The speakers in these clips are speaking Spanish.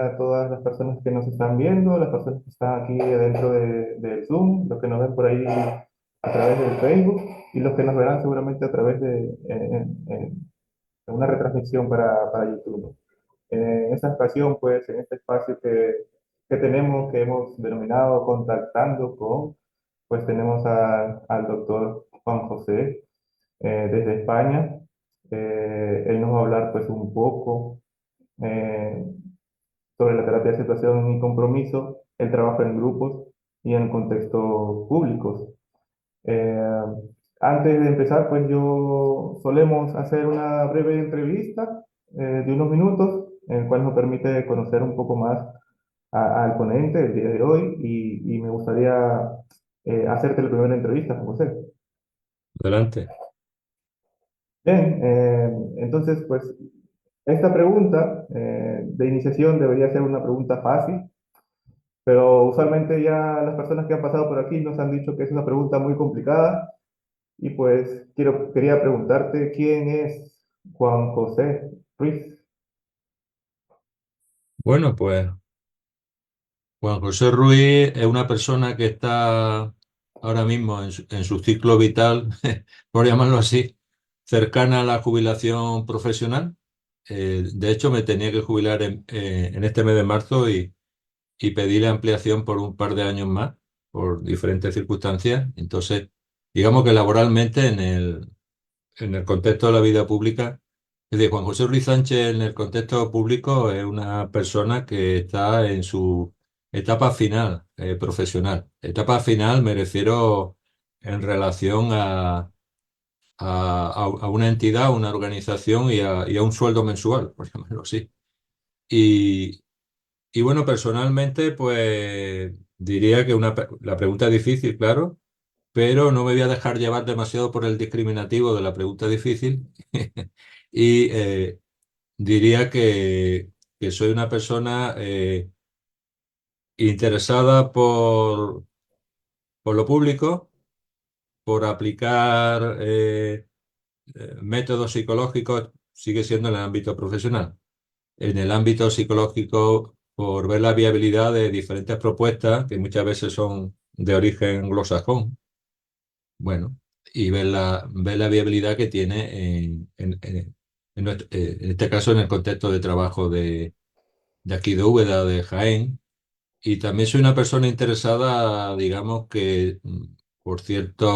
a todas las personas que nos están viendo, las personas que están aquí dentro del Zoom, los que nos ven por ahí a través del Facebook y los que nos verán seguramente a través de una retransmisión para YouTube. En esta ocasión, pues, en este espacio que tenemos, que hemos denominado Contactando con, pues tenemos al doctor Juan José desde España. Él nos va a hablar, pues, un poco eh, sobre la terapia de aceptación y compromiso, el trabajo en grupos y en contextos públicos. Eh, Antes de empezar, pues yo solemos hacer una breve entrevista de unos minutos, en el cual nos permite conocer un poco más al ponente del día de hoy y me gustaría hacerte la primera entrevista, Juan José. Adelante. Bien, entonces, pues esta pregunta de iniciación debería ser una pregunta fácil, pero usualmente ya las personas que han pasado por aquí nos han dicho que es una pregunta muy complicada. Y pues quería preguntarte quién es Juan José Ruiz. Bueno, pues Juan José Ruiz es una persona que está ahora mismo en su ciclo vital, por llamarlo así, cercana a la jubilación profesional. De hecho, me tenía que jubilar en este mes de marzo y pedí la ampliación por un par de años más, por diferentes circunstancias. Entonces, digamos que laboralmente en el contexto de la vida pública. Es decir, Juan José Ruiz Sánchez en el contexto público es una persona que está en su etapa final profesional. Etapa final me refiero en relación a una entidad, a una organización y a un sueldo mensual, por llamarlo así. Y, y bueno, personalmente, pues diría que la pregunta es difícil, claro, pero no me voy a dejar llevar demasiado por el discriminativo de la pregunta difícil. Y diría que soy una persona interesada por lo público, por aplicar métodos psicológicos, sigue siendo en el ámbito profesional. En el ámbito psicológico, por ver la viabilidad de diferentes propuestas, que muchas veces son de origen anglosajón. Bueno, y ver la viabilidad que tiene en este caso en el contexto de trabajo de aquí de Úbeda, de Jaén. Y también soy una persona interesada, digamos que por cierta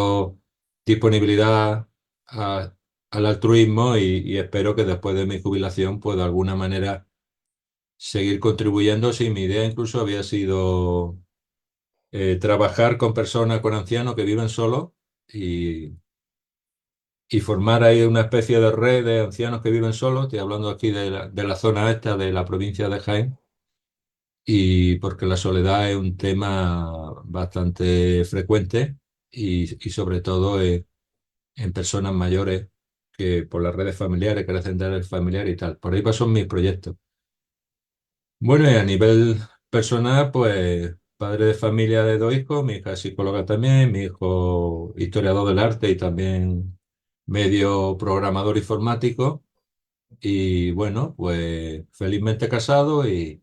disponibilidad a- al altruismo y espero que después de mi jubilación pueda de alguna manera seguir contribuyendo. Sí, mi idea incluso había sido trabajar con personas, con ancianos que viven solos y formar ahí una especie de red de ancianos que viven solos. Estoy hablando aquí de la zona esta de la provincia de Jaén, y porque la soledad es un tema bastante frecuente y sobre todo en personas mayores que por las redes familiares carecen de redes familiares y tal. Por ahí pasan mis proyectos. Bueno, y a nivel personal, pues padre de familia de dos hijos, mi hija es psicóloga también, mi hijo historiador del arte y también medio programador informático. Y bueno, pues felizmente casado y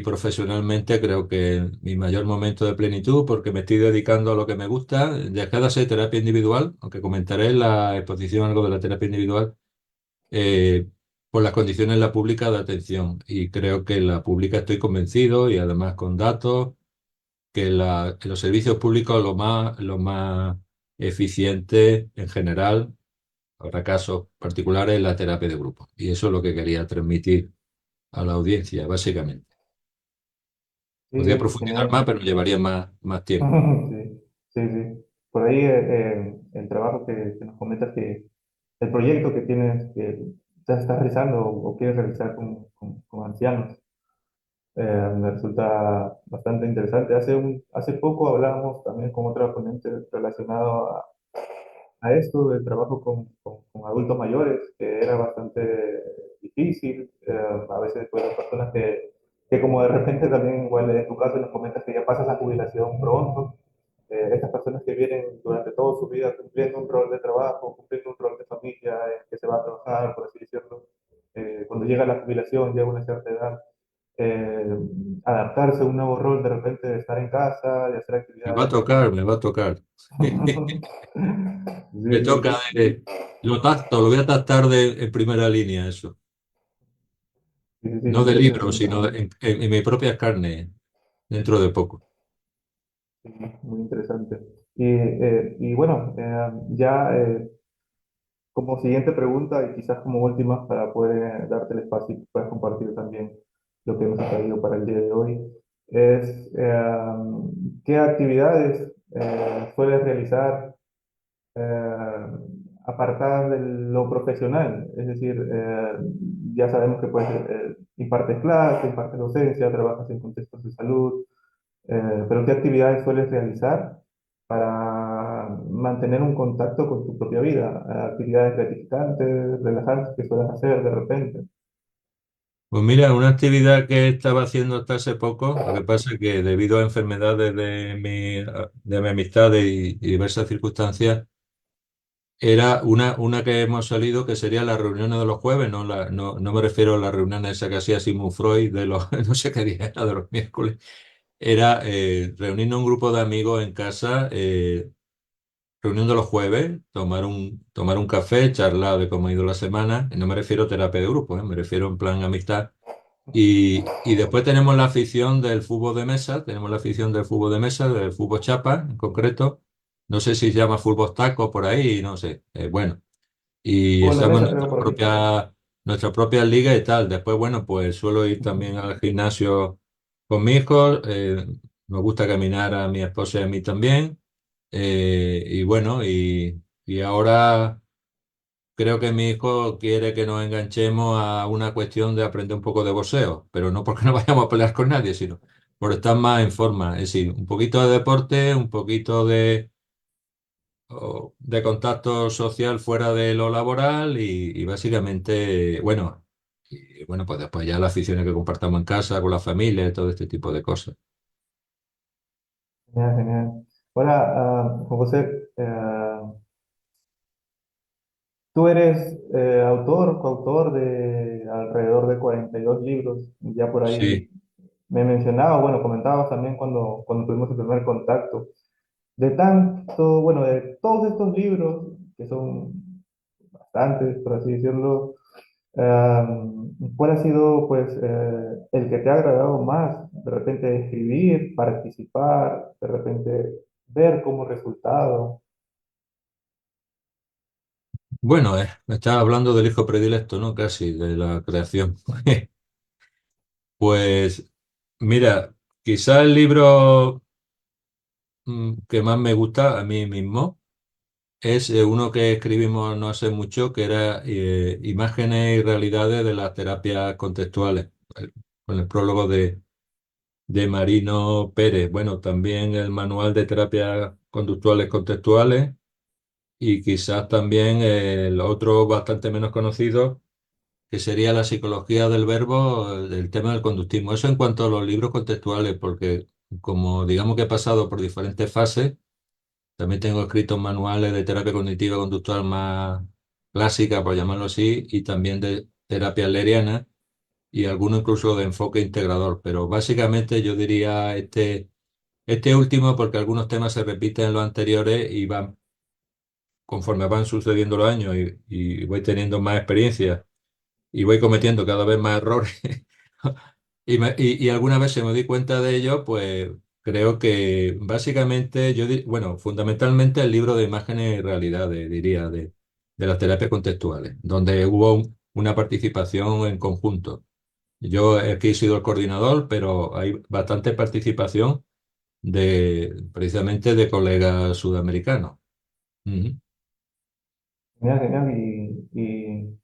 profesionalmente creo que mi mayor momento de plenitud porque me estoy dedicando a lo que me gusta. Dejé de hacer terapia individual, aunque comentaré en la exposición algo de la terapia individual, eh, por las condiciones en la pública de atención. Y creo que en la pública estoy convencido y además con datos que que los servicios públicos lo más eficiente en general. Habrá casos particulares en la terapia de grupo. Y eso es lo que quería transmitir a la audiencia, básicamente. Podría Sí, profundizar más, genial. pero llevaría más tiempo. Sí, sí, sí. Por ahí el trabajo que nos comentas que el proyecto que tienes que ya estás realizando o quieres realizar con ancianos me resulta bastante interesante. Hace poco hablábamos también con otra ponente relacionado a esto del trabajo con adultos mayores, que era bastante difícil. A veces, pues, las personas que como de repente también, igual en tu caso, nos comentas que ya pasas a jubilación pronto, estas personas que vienen durante toda su vida cumpliendo un rol de trabajo, cumpliendo un rol de familia, que se va a trabajar, por así decirlo, cuando llega la jubilación, llega una cierta edad, eh, adaptarse a un nuevo rol, de repente de estar en casa, de hacer Me va a actividades. tocar, me va a tocar. Sí, Me sí, toca, lo voy a tactar en primera línea eso. sí, sí, sí, No de entonces, libros, sino en mi propia carne, dentro de poco. sí, muy interesante. Y bueno, ya como siguiente pregunta y quizás como última para poder darte el espacio y que puedas compartir también lo que hemos traído para el día de hoy, es ¿qué actividades sueles realizar eh, apartadas de lo profesional? Es decir, ya sabemos que pues, impartes clases, impartes docencia, trabajas en contextos de salud, pero ¿qué actividades sueles realizar para mantener un contacto con tu propia vida? Actividades gratificantes, relajantes que sueles hacer de repente. Pues mira, una actividad que estaba haciendo hasta hace poco, lo que pasa es que debido a enfermedades de mi amistad y diversas circunstancias, era una que hemos salido que sería las reuniones de los jueves, no me refiero a las reuniones esa que hacía Sigmund Freud de los, no sé qué día era, de los miércoles, era reunirnos un grupo de amigos en casa, reunión de los jueves, tomar un café, charlar de cómo ha ido la semana, y no me refiero a terapia de grupo, me refiero en plan amistad. Y después tenemos la afición del fútbol de mesa, tenemos la afición del fútbol de mesa, del fútbol chapa en concreto. No sé si se llama fútbol taco por ahí, no sé. Bueno, y O la estamos en mesa creo por aquí. nuestra propia liga y tal. Después, bueno, pues suelo ir también al gimnasio con mi hijo. Nos gusta caminar a mi esposa y a mí también. Y bueno, y ahora creo que mi hijo quiere que nos enganchemos a una cuestión de aprender un poco de boxeo, pero no porque no vayamos a pelear con nadie, sino por estar más en forma. Es decir, un poquito de deporte, un poquito de contacto social fuera de lo laboral y básicamente, bueno, pues después ya las aficiones que compartamos en casa, con la familia, y todo este tipo de cosas. Genial, genial. Hola, Juan José, tú eres autor, coautor de alrededor de 42 libros, ya por ahí Sí, me mencionabas, bueno, comentabas también cuando tuvimos el primer contacto. De tanto, bueno, de todos estos libros, que son bastantes, por así decirlo, ¿cuál ha sido, pues, el que te ha agradado más? De repente escribir, participar, de repente ver como resultado. bueno, me estaba hablando del hijo predilecto, ¿no? Casi, de la creación. Pues mira, quizá el libro que más me gusta a mí mismo es uno que escribimos no hace mucho, que era Imágenes y realidades de las terapias contextuales, con el prólogo de Marino Pérez. Bueno, también el manual de terapias conductuales contextuales y quizás también el otro bastante menos conocido, que sería la psicología del verbo, el tema del conductismo. Eso en cuanto a los libros contextuales, porque como digamos que he pasado por diferentes fases, también tengo escritos manuales de terapia cognitiva conductual más clásica, por llamarlo así, y también de terapia adleriana y alguno incluso de enfoque integrador. Pero básicamente yo diría este último porque algunos temas se repiten en los anteriores y van, conforme van sucediendo los años y voy teniendo más experiencia y voy cometiendo cada vez más errores y algunas veces me doy cuenta de ello, pues creo que básicamente, bueno, fundamentalmente el libro de imágenes y realidades, diría, de las terapias contextuales, donde hubo una participación en conjunto. Yo aquí he sido el coordinador, pero hay bastante participación precisamente de colegas sudamericanos. Ujú. Genial, genial. Y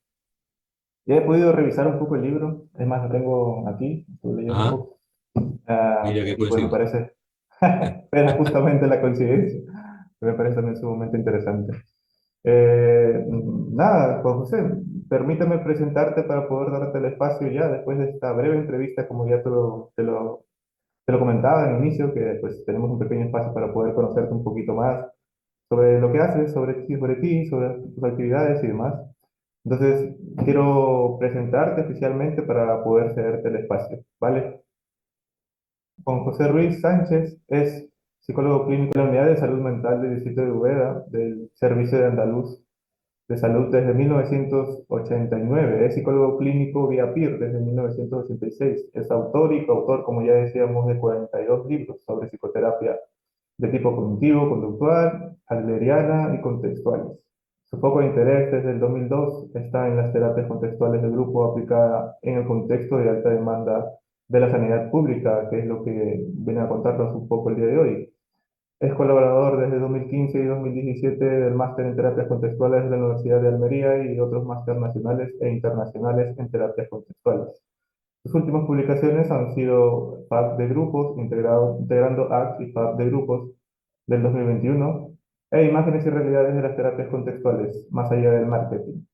ya he podido revisar un poco el libro, es más, lo tengo aquí, estoy leyendo un Ah, poco. mira qué Y pues me coincidencia. parece, era justamente la coincidencia, me parece también sumamente interesante. Nada, Juan José, permítame presentarte para poder darte el espacio ya después de esta breve entrevista, como ya te lo comentaba en el inicio, que pues tenemos un pequeño espacio para poder conocerte un poquito más sobre lo que haces, sobre ti, sobre tus actividades y demás. Entonces, quiero presentarte oficialmente para poder cederte el espacio, ¿vale? Juan José Ruiz Sánchez es psicólogo clínico de la Unidad de Salud Mental del Distrito de Ubeda, del Servicio de Andaluz de Salud desde 1989. Es psicólogo clínico vía PIR desde 1986. Es autor y coautor, como ya decíamos, de 42 libros sobre psicoterapia de tipo cognitivo, conductual, adleriana y contextuales. Su foco de interés desde el 2002 está en las terapias contextuales de grupo aplicada en el contexto de alta demanda de la sanidad pública, que es lo que viene a contarnos un poco el día de hoy. Es colaborador desde 2015 y 2017 del máster en terapias contextuales de la Universidad de Almería y otros máster nacionales e internacionales en terapias contextuales. Sus últimas publicaciones han sido FAB de grupos, integrando ACT y FAB de grupos del 2021, e imágenes y realidades de las terapias contextuales, más allá del marketing,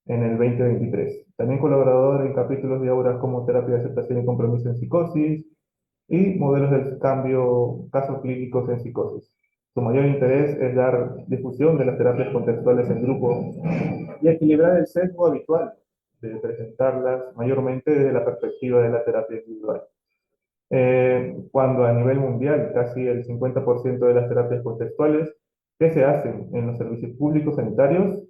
en el 2023. También colaborador en capítulos de obras como Terapia de aceptación y compromiso en psicosis y modelos del cambio, casos clínicos en psicosis. Su mayor interés es dar difusión de las terapias contextuales en grupo y equilibrar el sesgo habitual de presentarlas mayormente desde la perspectiva de la terapia individual. Cuando a nivel mundial casi el 50% de las terapias contextuales que se hacen en los servicios públicos sanitarios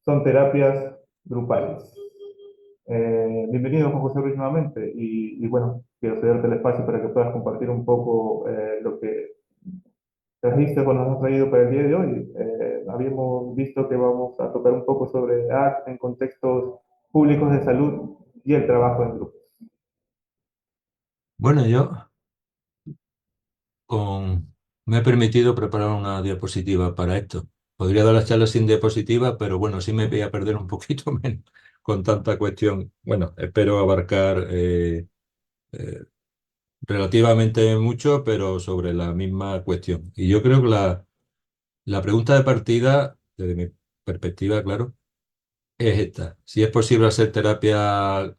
son terapias grupales. Bienvenido, Juan José Ruiz, nuevamente. Bueno, quiero cederte el espacio para que puedas compartir un poco lo que trajiste, bueno, nos has traído para el día de hoy. Habíamos visto que vamos a tocar un poco sobre ACT en contextos públicos de salud y el trabajo en grupo. Bueno, con... me he permitido preparar una diapositiva para esto. Podría dar las charlas sin diapositiva, pero bueno, sí me voy a perder un poquito menos con tanta cuestión. Bueno, espero abarcar eh, relativamente mucho, pero sobre la misma cuestión. Y yo creo que la pregunta de partida, desde mi perspectiva, claro, es esta. Si es posible hacer terapia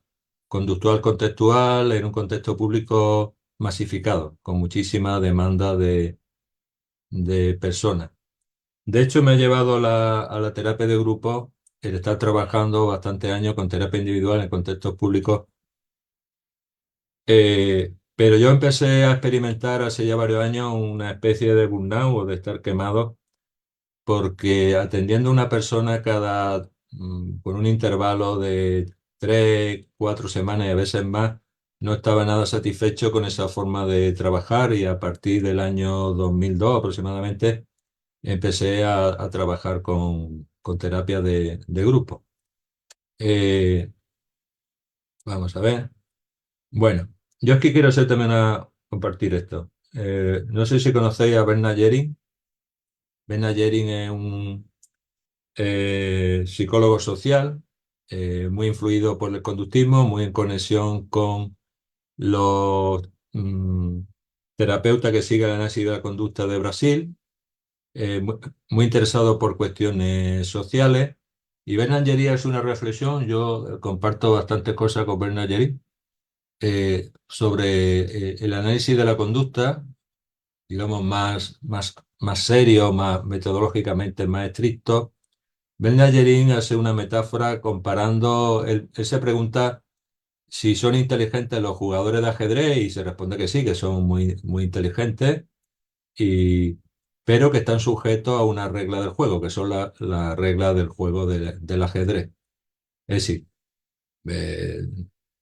conductual contextual en un contexto público masificado, con muchísima demanda de personas. De hecho, me ha llevado a la terapia de grupo el estar trabajando bastante años con terapia individual en contextos públicos. Pero yo empecé a experimentar hace ya varios años una especie de burnout o de estar quemado, porque atendiendo a una persona por un intervalo de 3, 4 semanas y a veces más, no estaba nada satisfecho con esa forma de trabajar y a partir del año 2002 aproximadamente empecé a trabajar con terapia de grupo. Eh, Vamos a ver. Bueno, yo aquí quiero hacer también compartir esto. No sé si conocéis a Bernard Jering. Bernard Jering es un psicólogo social, muy influido por el conductismo, muy en conexión con los mm, terapeutas que siguen el análisis de la conducta de Brasil, muy interesado por cuestiones sociales. Y Bernard Jering es una reflexión, yo comparto bastantes cosas con Bernard Jering, sobre el análisis de la conducta, digamos, más serio, más metodológicamente más estricto. Bernard hace una metáfora comparando, él se pregunta si son inteligentes los jugadores de ajedrez y se responde que sí, que son muy inteligentes, y, pero que están sujetos a una regla del juego, que son las reglas del juego del ajedrez. Es decir, eh,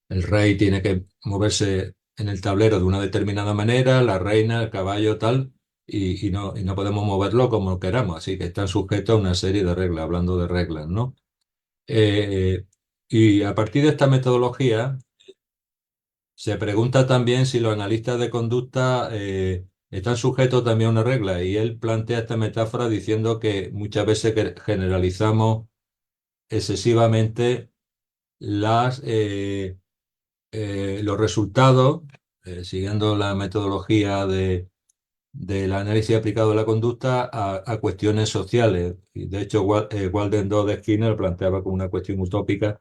el rey tiene que moverse en el tablero de una determinada manera, la reina, el caballo, tal, y no podemos moverlo como queramos, así que están sujetos a una serie de reglas, hablando de reglas, ¿no? Eh, y a partir de esta metodología, se pregunta también si los analistas de conducta están sujetos también a una regla, y él plantea esta metáfora diciendo que muchas veces generalizamos excesivamente los resultados, siguiendo la metodología del análisis aplicado a la conducta, a cuestiones sociales. Y de hecho, Walden Dodd Skinner lo planteaba como una cuestión utópica,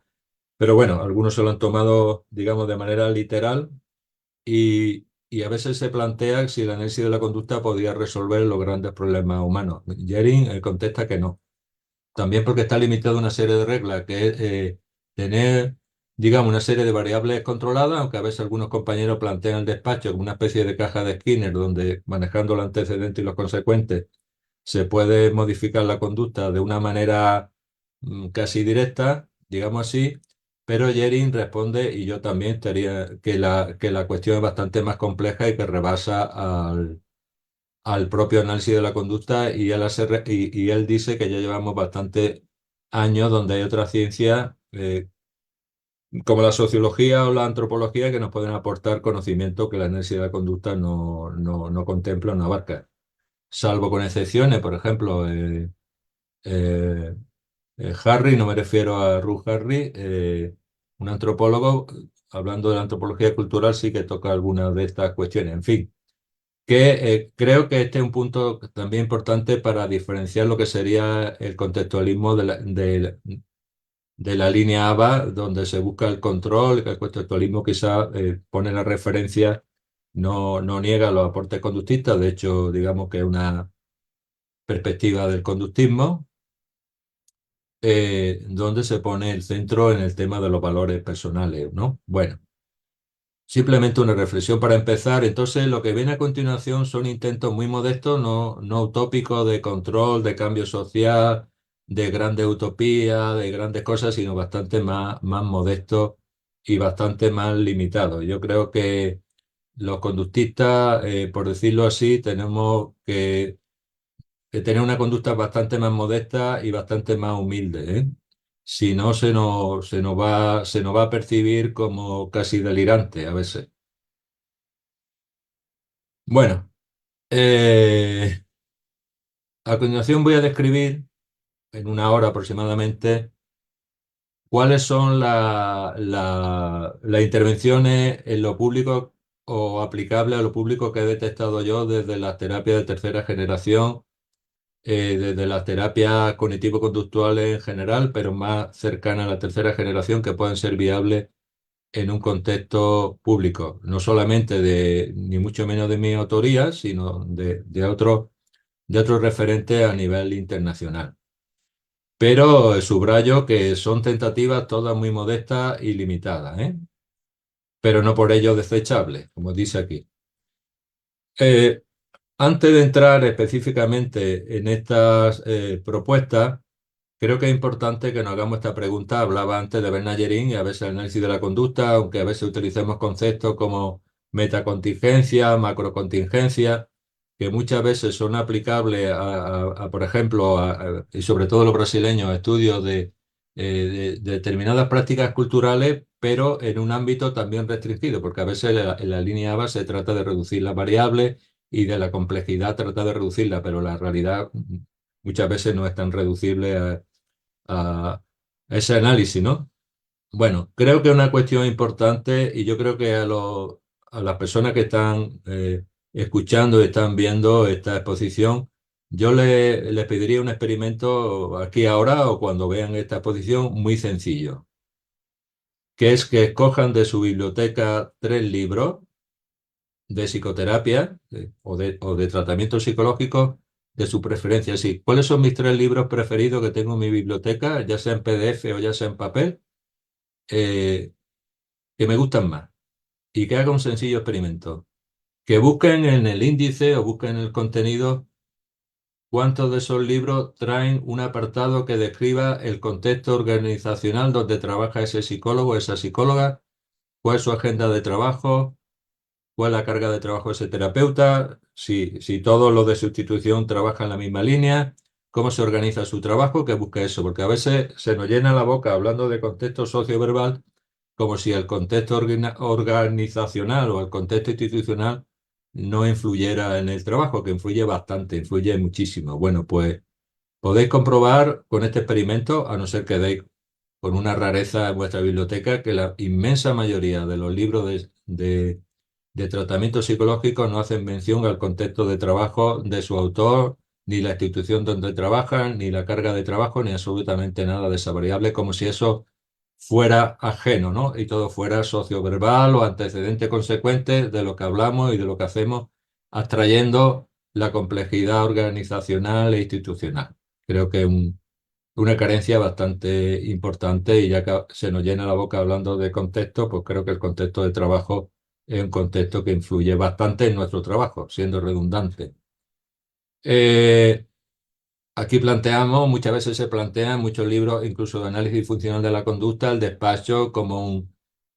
pero bueno, algunos se lo han tomado, digamos, de manera literal, y a veces se plantea si el análisis de la conducta podía resolver los grandes problemas humanos. Jering contesta que no, también porque está limitado a una serie de reglas, que es tener, digamos, una serie de variables controladas, aunque a veces algunos compañeros plantean el despacho como una especie de caja de Skinner, donde manejando los antecedentes y los consecuentes se puede modificar la conducta de una manera casi directa, digamos así, pero Jering responde, y yo también estaría, que la cuestión es bastante más compleja y que rebasa al propio análisis de la conducta y y él dice que ya llevamos bastantes años donde hay otras ciencias como la sociología o la antropología que nos pueden aportar conocimiento que la análisis de la conducta no contempla o no abarca, salvo con excepciones, por ejemplo, eh, Harry, no me refiero a Ruth Harry, un antropólogo, hablando de la antropología cultural, sí que toca algunas de estas cuestiones. En fin, que creo que este es un punto también importante para diferenciar lo que sería el contextualismo de la línea ABA, donde se busca el control, que el contextualismo quizá pone la referencia, no niega los aportes conductistas, de hecho, digamos que es una perspectiva del conductismo, donde se pone el centro en el tema de los valores personales, ¿no? Bueno. Simplemente una reflexión para empezar. Entonces, lo que viene a continuación son intentos muy modestos, no utópicos de control, de cambio social, de grandes utopías, de grandes cosas, sino bastante más modestos y bastante más limitados. Yo creo que los conductistas, por decirlo así, tenemos que tener una conducta bastante más modesta y bastante más humilde, ¿eh? Si no, se nos va a percibir como casi delirante a veces. Bueno, eh, a continuación voy a describir, en una hora aproximadamente, cuáles son las intervenciones en lo público o aplicables a lo público que he detectado yo desde las terapias de tercera generación, desde las terapias cognitivo-conductuales en general, pero más cercanas a la tercera generación, que pueden ser viables en un contexto público, no solamente ni mucho menos de mi autoría, sino de otros referentes a nivel internacional. Pero subrayo que son tentativas todas muy modestas y limitadas, ¿eh? Pero no por ello desechables, como dice aquí. Eh, Antes de entrar específicamente en estas propuestas, creo que es importante que nos hagamos esta pregunta. Hablaba antes de Bernayerín y a veces el análisis de la conducta, aunque a veces utilicemos conceptos como metacontingencia, macrocontingencia, que muchas veces son aplicables por ejemplo, y sobre todo los brasileños, a estudios de determinadas prácticas culturales, pero en un ámbito también restringido, porque a veces en la línea ABA se trata de reducir las variables y de la complejidad trata de reducirla, pero la realidad muchas veces no es tan reducible a ese análisis, ¿no? Bueno, creo que es una cuestión importante y yo creo que a las personas que están escuchando y están viendo esta exposición, yo les pediría un experimento aquí ahora o cuando vean esta exposición muy sencillo, que es que escojan de su biblioteca tres libros de psicoterapia o de tratamiento psicológico de su preferencia. Sí, ¿cuáles son mis tres libros preferidos que tengo en mi biblioteca, ya sea en PDF o ya sea en papel, eh, que me gustan más? Y que haga un sencillo experimento. Que busquen en el índice o busquen en el contenido cuántos de esos libros traen un apartado que describa el contexto organizacional donde trabaja ese psicólogo o esa psicóloga, cuál es su agenda de trabajo, cuál es la carga de trabajo de ese terapeuta, si todos los de su institución trabajan en la misma línea, cómo se organiza su trabajo, que busque eso, porque a veces se nos llena la boca hablando de contexto socioverbal como si el contexto organizacional o el contexto institucional no influyera en el trabajo, que influye bastante, influye muchísimo. Bueno, pues podéis comprobar con este experimento, a no ser que deis con una rareza en vuestra biblioteca, que la inmensa mayoría de los libros de tratamiento psicológico no hacen mención al contexto de trabajo de su autor, ni la institución donde trabajan, ni la carga de trabajo, ni absolutamente nada de esa variable, como si eso fuera ajeno, ¿no? Y todo fuera socioverbal o antecedente consecuente de lo que hablamos y de lo que hacemos, abstrayendo la complejidad organizacional e institucional. Creo que es una carencia bastante importante y ya que se nos llena la boca hablando de contexto, pues creo que el contexto de trabajo es un contexto que influye bastante en nuestro trabajo, siendo redundante. Eh, Aquí planteamos, muchas veces se plantea en muchos libros, incluso de análisis funcional de la conducta, el despacho como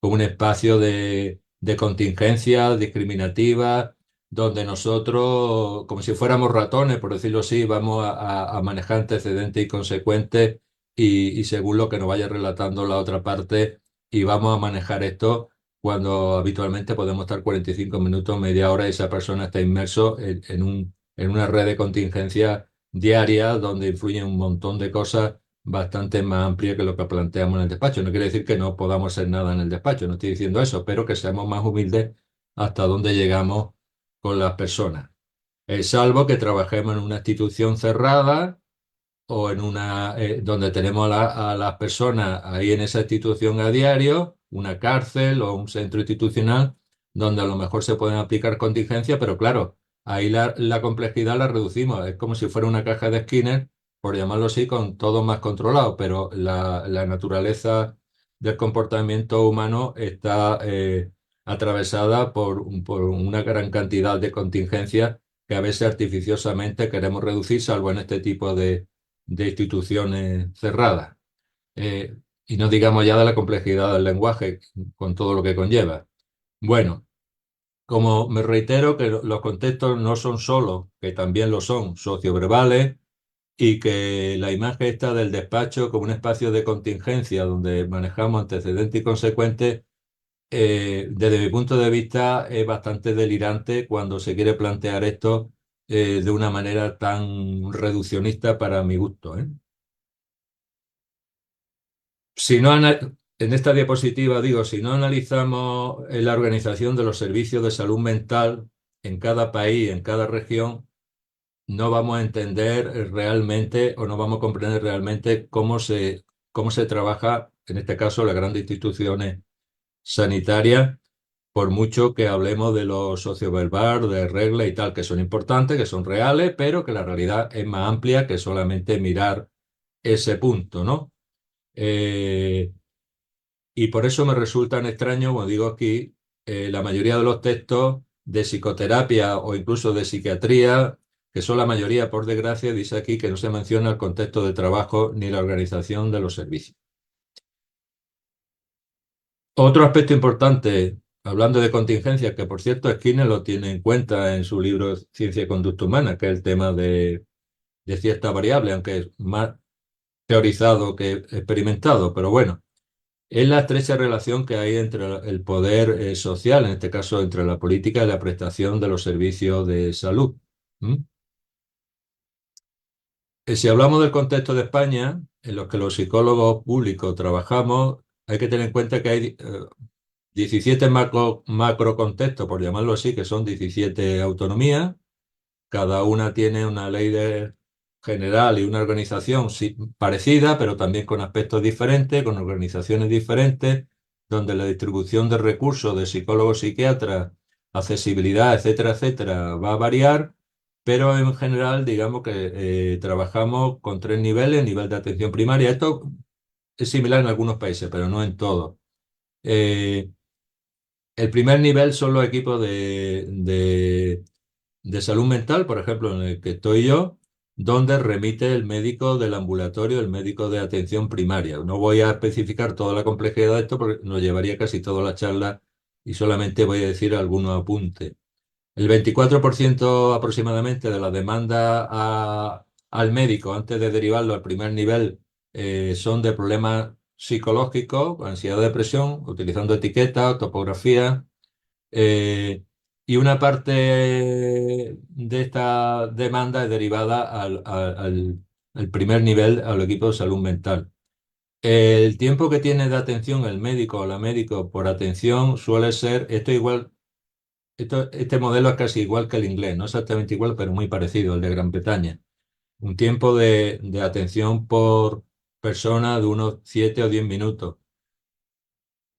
un espacio de contingencia discriminativa, donde nosotros, como si fuéramos ratones, por decirlo así, vamos a manejar antecedentes y consecuentes y según lo que nos vaya relatando la otra parte, y vamos a manejar esto cuando habitualmente podemos estar 45 minutos, media hora, y esa persona está inmerso en una red de contingencia diarias donde influyen un montón de cosas bastante más amplias que lo que planteamos en el despacho. No quiere decir que no podamos hacer nada en el despacho, no estoy diciendo eso, pero que seamos más humildes hasta donde llegamos con las personas. Salvo que trabajemos en una institución cerrada o en una donde tenemos a las personas ahí en esa institución a diario, una cárcel o un centro institucional, donde a lo mejor se pueden aplicar contingencias, pero claro, ahí la complejidad la reducimos. Es como si fuera una caja de Skinner, por llamarlo así, con todo más controlado, pero la naturaleza del comportamiento humano está atravesada por una gran cantidad de contingencias que a veces artificiosamente queremos reducir, salvo en este tipo de instituciones cerradas. Eh, y no digamos ya de la complejidad del lenguaje con todo lo que conlleva. Bueno, como me reitero que los contextos no son solo, que también lo son, socioverbales, y que la imagen está del despacho como un espacio de contingencia donde manejamos antecedentes y consecuentes, desde mi punto de vista es bastante delirante cuando se quiere plantear esto de una manera tan reduccionista para mi gusto, ¿eh? Si no en esta diapositiva digo, si no analizamos la organización de los servicios de salud mental en cada país, en cada región, no vamos a entender realmente o no vamos a comprender realmente cómo se trabaja, en este caso, las grandes instituciones sanitarias, por mucho que hablemos de lo socioverbal, de reglas y tal, que son importantes, que son reales, pero que la realidad es más amplia que solamente mirar ese punto, ¿no? Eh, y por eso me resultan extraños, como digo aquí, la mayoría de los textos de psicoterapia o incluso de psiquiatría, que son la mayoría, por desgracia, dice aquí que no se menciona el contexto de trabajo ni la organización de los servicios. Otro aspecto importante, hablando de contingencias, que por cierto Skinner lo tiene en cuenta en su libro Ciencia y Conducta Humana, que es el tema de cierta variable, aunque es más teorizado que experimentado, pero bueno. Es la estrecha relación que hay entre el poder social, en este caso entre la política y la prestación de los servicios de salud. ¿Mm? Si hablamos del contexto de España, en los que los psicólogos públicos trabajamos, hay que tener en cuenta que hay 17 macro contextos, por llamarlo así, que son 17 autonomías. Cada una tiene una general y una organización parecida, pero también con aspectos diferentes, con organizaciones diferentes, donde la distribución de recursos de psicólogos, psiquiatras, accesibilidad, etcétera, etcétera, va a variar, pero en general, digamos que trabajamos con tres niveles: nivel de atención primaria. Esto es similar en algunos países, pero no en todos. Eh, el primer nivel son los equipos de salud mental, por ejemplo, en el que estoy yo, donde remite el médico del ambulatorio, el médico de atención primaria. No voy a especificar toda la complejidad de esto porque nos llevaría casi toda la charla y solamente voy a decir algunos apuntes. El 24% aproximadamente de la demanda al médico antes de derivarlo al primer nivel son de problemas psicológicos, ansiedad, depresión, utilizando etiquetas, topografía, eh, y una parte de esta demanda es derivada al primer nivel, al equipo de salud mental. El tiempo que tiene de atención el médico o la médico por atención suele ser, esto igual, este modelo es casi igual que el inglés, no exactamente igual, pero muy parecido al de Gran Bretaña. Un tiempo de atención por persona de unos 7 o 10 minutos.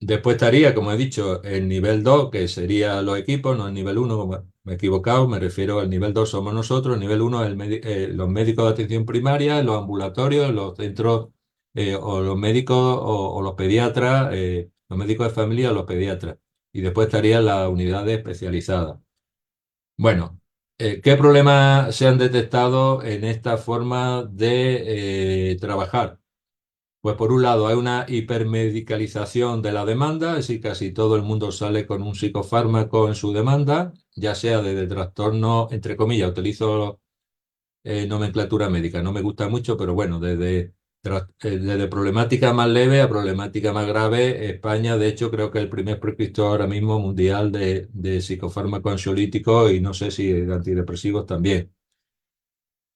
Después estaría, como he dicho, el nivel 2, que sería los equipos, no el nivel 1, me he equivocado, me refiero al nivel 2 somos nosotros, el nivel uno es los médicos de atención primaria, los ambulatorios, los centros, o los médicos o los pediatras, los médicos de familia o los pediatras. Y después estarían las unidades especializadas. Bueno, ¿qué problemas se han detectado en esta forma de trabajar? Pues por un lado hay una hipermedicalización de la demanda, es decir, casi todo el mundo sale con un psicofármaco en su demanda, ya sea de trastorno, entre comillas, utilizo nomenclatura médica, no me gusta mucho, pero bueno, desde problemática más leve a problemática más grave, España, de hecho, creo que es el primer prescriptor ahora mismo mundial de psicofármacos ansiolíticos y no sé si de antidepresivos también.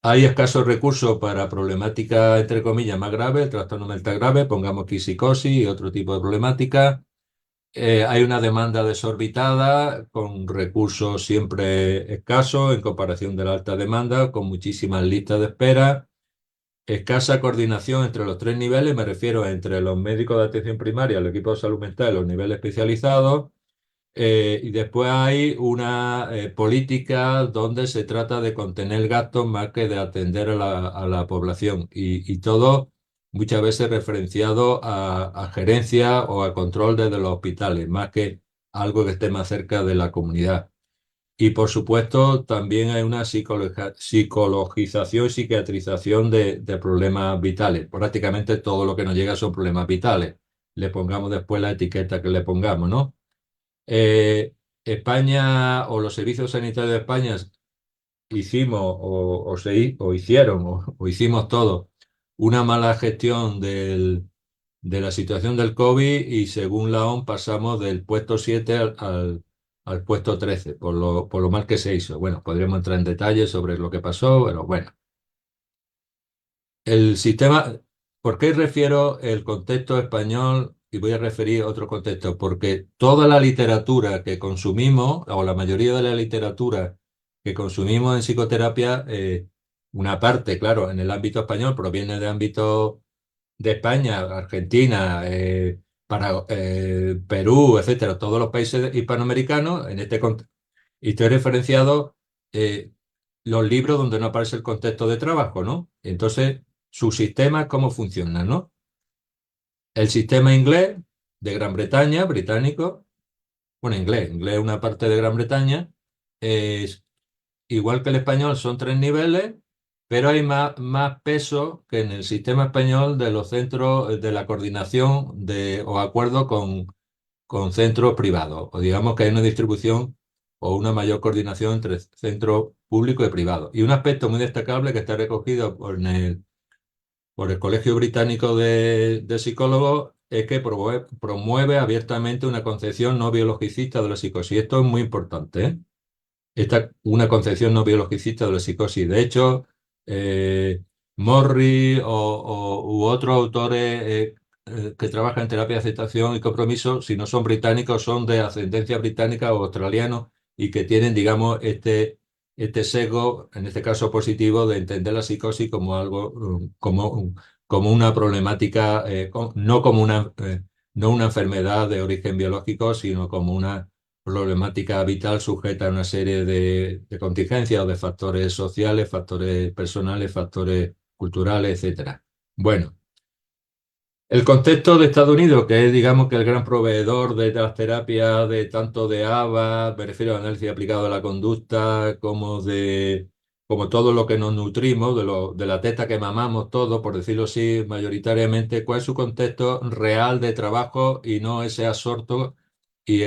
Hay escasos recursos para problemática, entre comillas, más grave, el trastorno mental grave, pongamos aquí psicosis y otro tipo de problemática. Hay una demanda desorbitada con recursos siempre escasos en comparación de la alta demanda, con muchísimas listas de espera. Escasa coordinación entre los tres niveles, me refiero entre los médicos de atención primaria, el equipo de salud mental, los niveles especializados. Y después hay una política donde se trata de contener gastos más que de atender a la población. Y todo muchas veces referenciado a gerencia o a control desde los hospitales, más que algo que esté más cerca de la comunidad. Y por supuesto, también hay una psicologización y psiquiatrización de problemas vitales. Prácticamente todo lo que nos llega son problemas vitales. Le pongamos después la etiqueta que le pongamos, ¿no? Eh, España o los servicios sanitarios de España hicimos o hicieron o hicimos todo una mala gestión de la situación del COVID y según la OMS pasamos del puesto 7 al puesto 13 por lo mal que se hizo. Bueno, podríamos entrar en detalles sobre lo que pasó, pero bueno. El sistema, ¿por qué refiero el contexto español y voy a referir otro contexto? Porque toda la literatura que consumimos, o la mayoría de la literatura que consumimos en psicoterapia, una parte, claro, en el ámbito español proviene de ámbito de España, Argentina, Perú, etcétera, todos los países hispanoamericanos, y estoy referenciado los libros donde no aparece el contexto de trabajo, ¿no? Entonces, su sistema, ¿cómo funciona, no? El sistema inglés de Gran Bretaña, británico, bueno, inglés es una parte de Gran Bretaña, es igual que el español, son tres niveles, pero hay más peso que en el sistema español de los centros de la coordinación o acuerdo con centros privados, o digamos que hay una distribución o una mayor coordinación entre centros públicos y privados. Y un aspecto muy destacable que está recogido por el Colegio Británico de Psicólogos es que promueve abiertamente una concepción no biologicista de la psicosis. Esto es muy importante, ¿eh? Una concepción no biologicista de la psicosis. De hecho, eh, Morri u otros autores que trabajan en terapia de aceptación y compromiso, si no son británicos, son de ascendencia británica o australianos y que tienen, digamos, este sesgo, en este caso positivo, de entender la psicosis como algo, como una problemática, no una enfermedad de origen biológico, sino como una problemática vital sujeta a una serie de contingencias o de factores sociales, factores personales, factores culturales, etcétera. Bueno, el contexto de Estados Unidos, que es, digamos, que el gran proveedor de las terapias de tanto de ABA, me refiero a análisis aplicado a la conducta, como todo lo que nos nutrimos, de la teta que mamamos, todo, por decirlo así, mayoritariamente, cuál es su contexto real de trabajo y no ese absorto y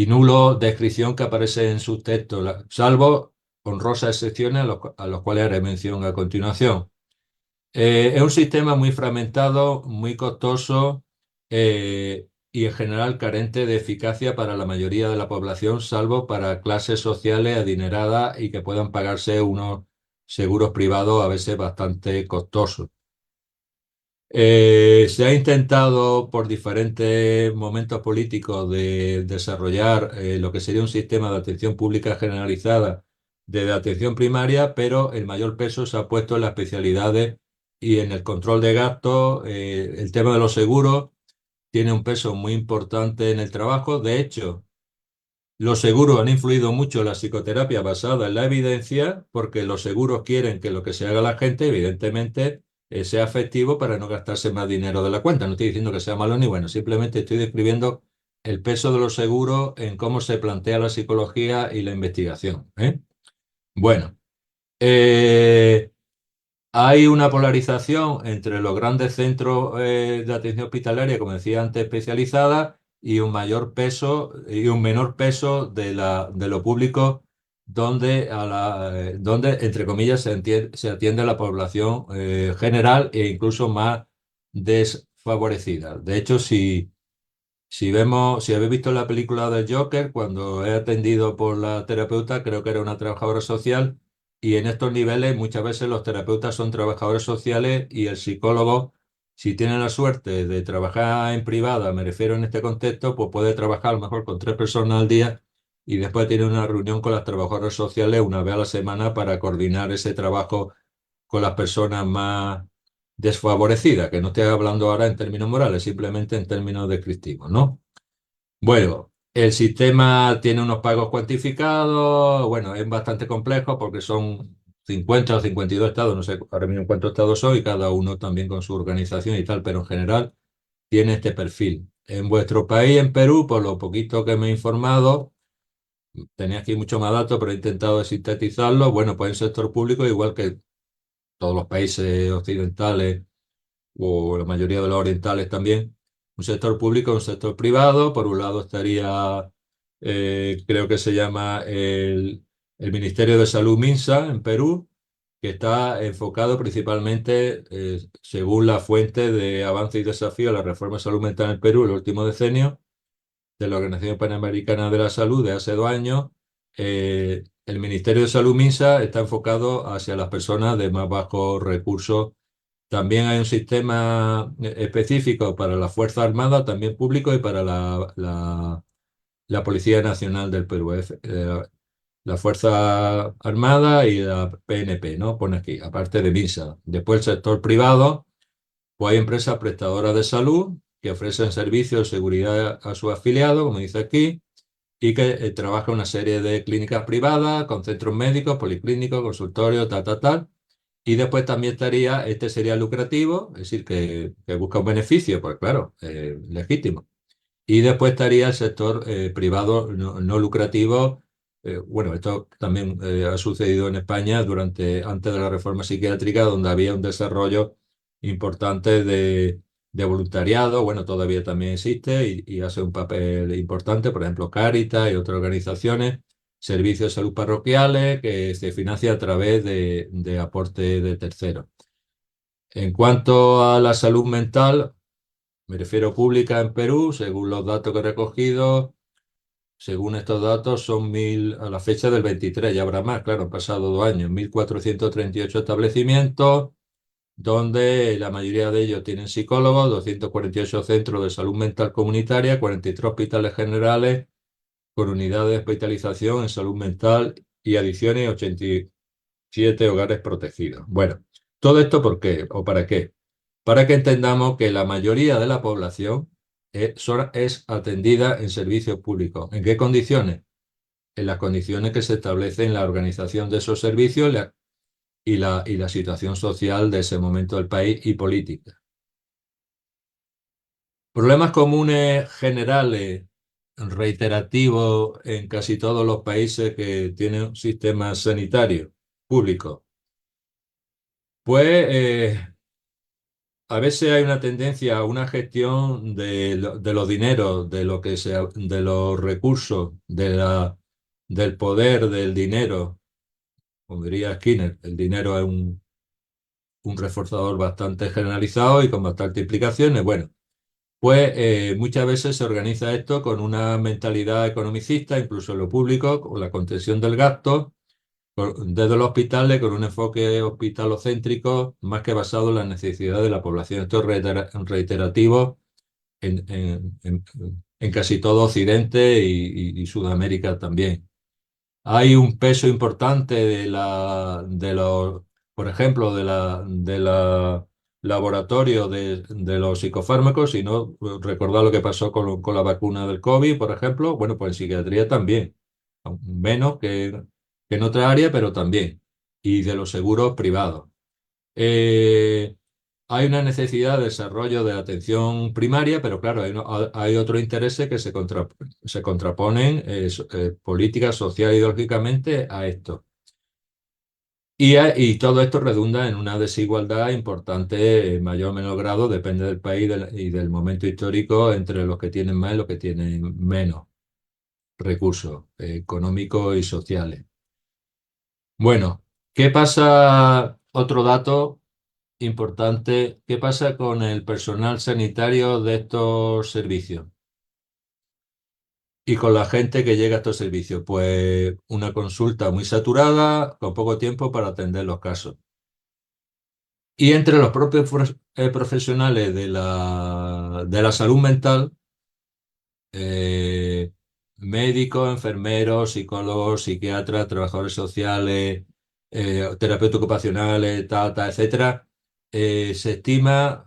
nulo descripción que aparece en sus textos, salvo honrosas excepciones a los cuales haré mención a continuación. Es un sistema muy fragmentado, muy costoso y en general carente de eficacia para la mayoría de la población, salvo para clases sociales adineradas y que puedan pagarse unos seguros privados a veces bastante costosos. Se ha intentado por diferentes momentos políticos de desarrollar lo que sería un sistema de atención pública generalizada de atención primaria, pero el mayor peso se ha puesto en las especialidades y en el control de gastos. El tema de los seguros tiene un peso muy importante en el trabajo. De hecho, Los seguros han influido mucho en la psicoterapia basada en la evidencia, porque los seguros quieren que lo que se haga a la gente, evidentemente, sea efectivo para no gastarse más dinero de la cuenta. No estoy diciendo que sea malo ni bueno, simplemente estoy describiendo el peso de los seguros en cómo se plantea la psicología y la investigación, ¿eh? Bueno, eh, hay una polarización entre los grandes centros de atención hospitalaria, como decía antes, especializada, y un mayor peso y un menor peso de lo público, donde, entre comillas, se atiende a la población general e incluso más desfavorecida. De hecho, si habéis visto la película del Joker, cuando es atendido por la terapeuta, creo que era una trabajadora social, y en estos niveles muchas veces los terapeutas son trabajadores sociales y el psicólogo, si tiene la suerte de trabajar en privada, me refiero en este contexto, pues puede trabajar a lo mejor con 3 personas al día y después tiene una reunión con las trabajadoras sociales una vez a la semana para coordinar ese trabajo con las personas más desfavorecidas, que no estoy hablando ahora en términos morales, simplemente en términos descriptivos, ¿no? Bueno, el sistema tiene unos pagos cuantificados, bueno, es bastante complejo porque son 50 o 52 estados, no sé ahora mismo cuántos estados son y cada uno también con su organización y tal, pero en general tiene este perfil. En vuestro país, en Perú, por lo poquito que me he informado, tenía aquí mucho más datos, pero he intentado sintetizarlo. Bueno, pues en sector público, igual que todos los países occidentales o la mayoría de los orientales también, un sector público, un sector privado. Por un lado estaría, creo que se llama el Ministerio de Salud MINSA en Perú, que está enfocado principalmente, según la fuente de avance y desafío a la reforma de salud mental en Perú, el último decenio, de la Organización Panamericana de la Salud de hace 2 años. El Ministerio de Salud MINSA está enfocado hacia las personas de más bajos recursos. También hay un sistema específico para la Fuerza Armada, también público, y para la Policía Nacional del Perú, la Fuerza Armada y la PNP, ¿no? Pone aquí, aparte de MINSA. Después el sector privado, pues hay empresas prestadoras de salud que ofrecen servicios de seguridad a sus afiliados, como dice aquí, y que trabaja una serie de clínicas privadas con centros médicos, policlínicos, consultorios, tal, tal, tal. Y después también estaría, este sería lucrativo, es decir, que busca un beneficio, pues claro, legítimo. Y después estaría el sector privado no lucrativo. Bueno, esto también ha sucedido en España antes de la reforma psiquiátrica, donde había un desarrollo importante de voluntariado. Bueno, todavía también existe y hace un papel importante, por ejemplo, Cáritas y otras organizaciones, servicios de salud parroquiales que se financia a través de aporte de terceros. En cuanto a la salud mental, me refiero pública en Perú, según los datos que he recogido, según estos datos son a la fecha del 23, ya habrá más, claro, han pasado 2 años, 1.438 establecimientos, donde la mayoría de ellos tienen psicólogos, 248 centros de salud mental comunitaria, 43 hospitales generales con unidades de hospitalización en salud mental y adicciones, 87 hogares protegidos. Bueno, ¿todo esto por qué o para qué? Para que entendamos que la mayoría de la población es atendida en servicios públicos. ¿En qué condiciones? En las condiciones que se establecen en la organización de esos servicios y la situación social de ese momento del país y política. Problemas comunes generales, reiterativos en casi todos los países que tienen un sistema sanitario público. Pues a veces hay una tendencia a una gestión de los dineros, de los recursos, del poder del dinero. Como diría Skinner, el dinero es un reforzador bastante generalizado y con bastantes implicaciones. Bueno, pues muchas veces se organiza esto con una mentalidad economicista, incluso en lo público, con la contención del gasto, desde los hospitales, con un enfoque hospitalocéntrico más que basado en las necesidades de la población. Esto es reiterativo en casi todo Occidente y Sudamérica también. Hay un peso importante por ejemplo, de la laboratorio de los psicofármacos, sino recordar lo que pasó con la vacuna del COVID, por ejemplo. Bueno, pues en psiquiatría también, menos que en otra área, pero también. Y de los seguros privados. Eh, Hay una necesidad de desarrollo de atención primaria, pero claro, hay otros intereses que se contraponen política, social, ideológicamente a esto. Y todo esto redunda en una desigualdad importante, en mayor o menor grado, depende del país y del momento histórico, entre los que tienen más y los que tienen menos recursos económicos y sociales. Bueno, ¿qué pasa? Otro dato importante, ¿qué pasa con el personal sanitario de estos servicios y con la gente que llega a estos servicios? Pues una consulta muy saturada, con poco tiempo para atender los casos. Y entre los propios profesionales de la salud mental, eh, médicos, enfermeros, psicólogos, psiquiatras, trabajadores sociales, terapeutas ocupacionales, etcétera, se estima,